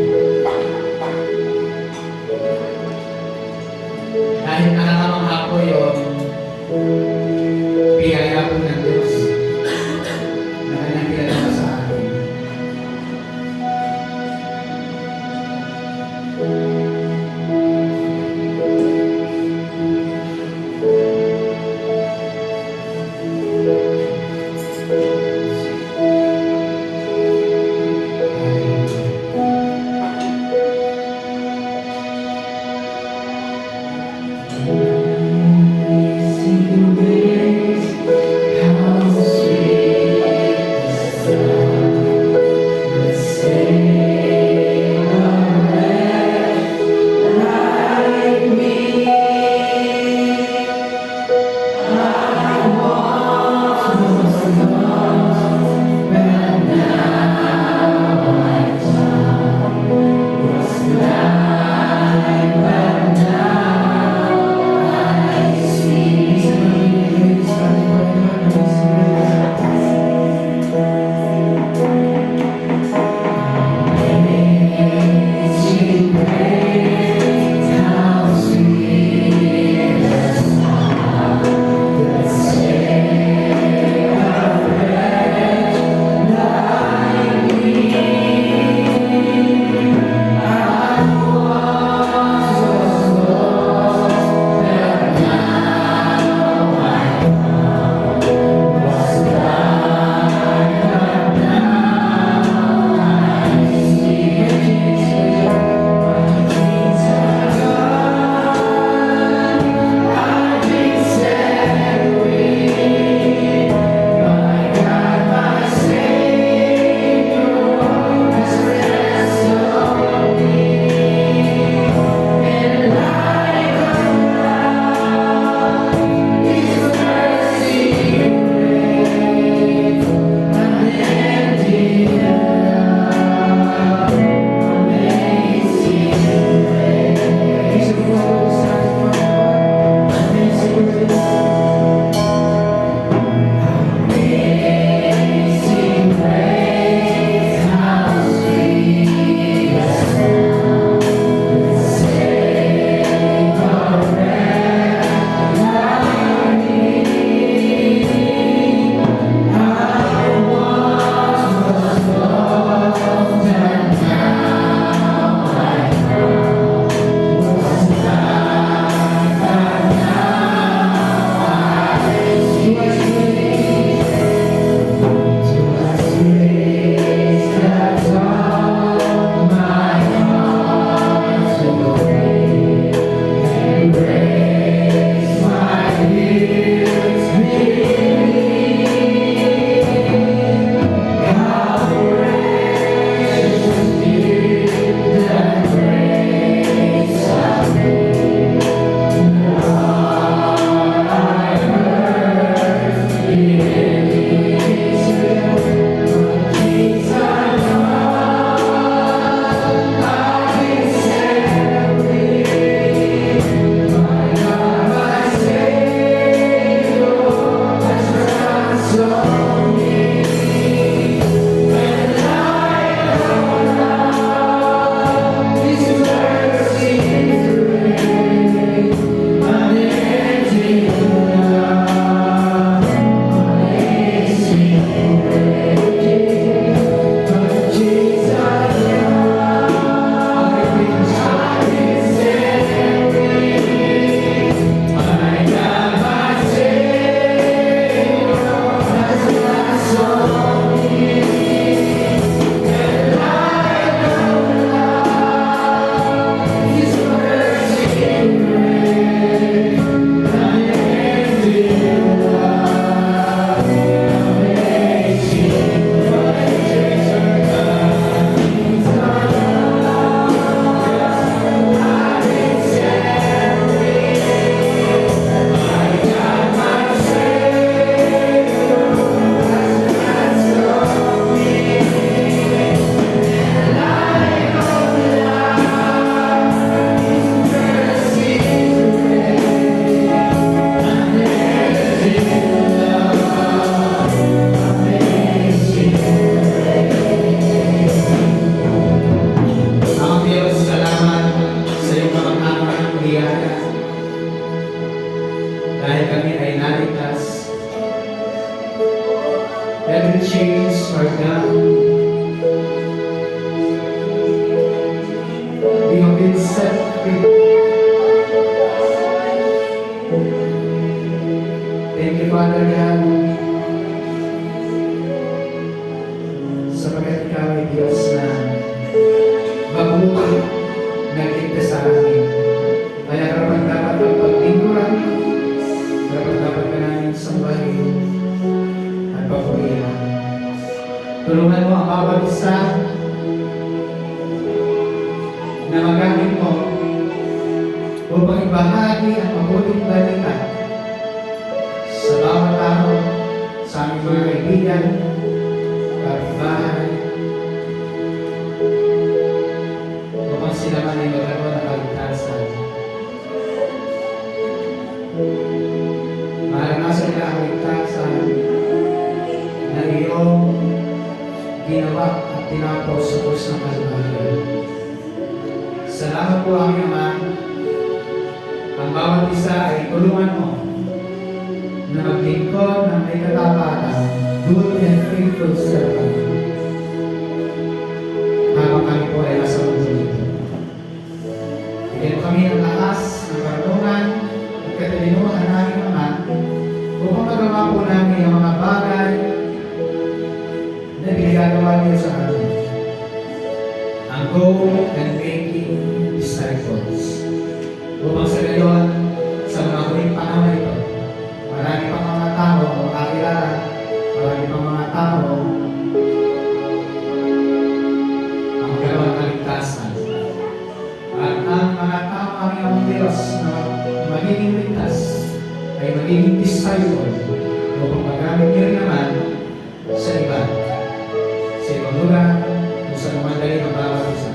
Dahil nakakamangha po yung biyaya po ng Diyos na kanyang pinadala sa atin. Amazing grace. dahil kami ay naligtas. Every chains are gone. We have been set free. Thank you, Father God, sapagkat ikaw ay Diyos na mabuti nagligtas sa amin. Kaya karapat dapat ang paglingkuran, karapat dapat ka namin sambahin at papurihan. Tulungan mo ang bawat isa na magamit mo upang ibahagi ang mabuting balita sa bawat tao, sa aming mga kaibigan, kapitbahay, upang sila man ay magkaroon ng kaligtasan. Maranasan nila ang kaligtasan na iyong ginawa at tinapos sa krus ng Kalbaryo. Salamat po aming Ama. Ang bawat isa ay tulungan mo na maglingkod ng may katapatan, good and faithful servant, habang kami po ay nasa mundo nito. Bigyan kami ng lakas, ng karunungan, at katalinuhan namin Ama, upang magawa po namin ang mga bagay na ginagawa niyo sa amin. Ang go and making disciples. Upang sa gayon, sa mga huling panahon na ito, marami pang mga tao ang makakilala, marami pang mga tao ang magkaroon ng kaligtasan. At ang mga tao ang Diyos na magiging ligtas ay magiging disciple upang magamit niyo rin naman sa iba, sa ibang lugar, kung saan madali ng bawat isa.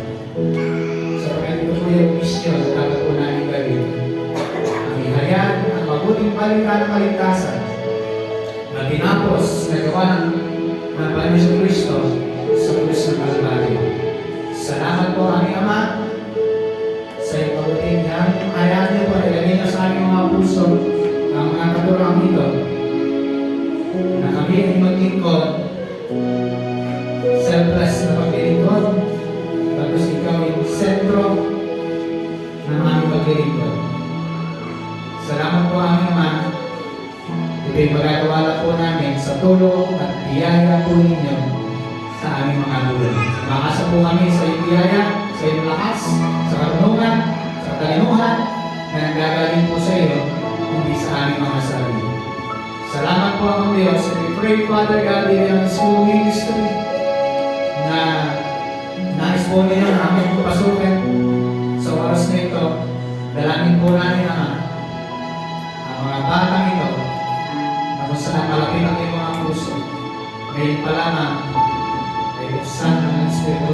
Sapagkat ito po yung mission na dapat po namin gawin. Ang ihayag ang mabuting balita ng kaligtasan na tinapos na gawa ng Panginoon Kristo sa krus ng Kalbaryo. Salamat po aming Ama sa iyong mabuting yan. Hayaan niyo po na ilagay niyo sa aming mga puso ang mga katurang ito na kami ay maglingkod, selfless na paglilingkod, tapos ikaw yung sentro ng aming paglilingkod. Salamat po aming Ama. Ito'y magagawa po namin sa tulong at biyaya po ninyo sa aming mga buhay. Makasa po kami sa iyong biyaya, sa iyong lakas, sa karunungan, sa talinuhan na nanggagaling po sa iyo, hindi sa aming mga sarili. Salamat po ang Diyos. And we pray, Father God, in ang school ministry na nais po ninyo na aming papasukin sa oras na ito. Dalangin po namin ang mga batang ito na kung saan malapit ang iyong mga puso. Ngayon pa lamang ay buksan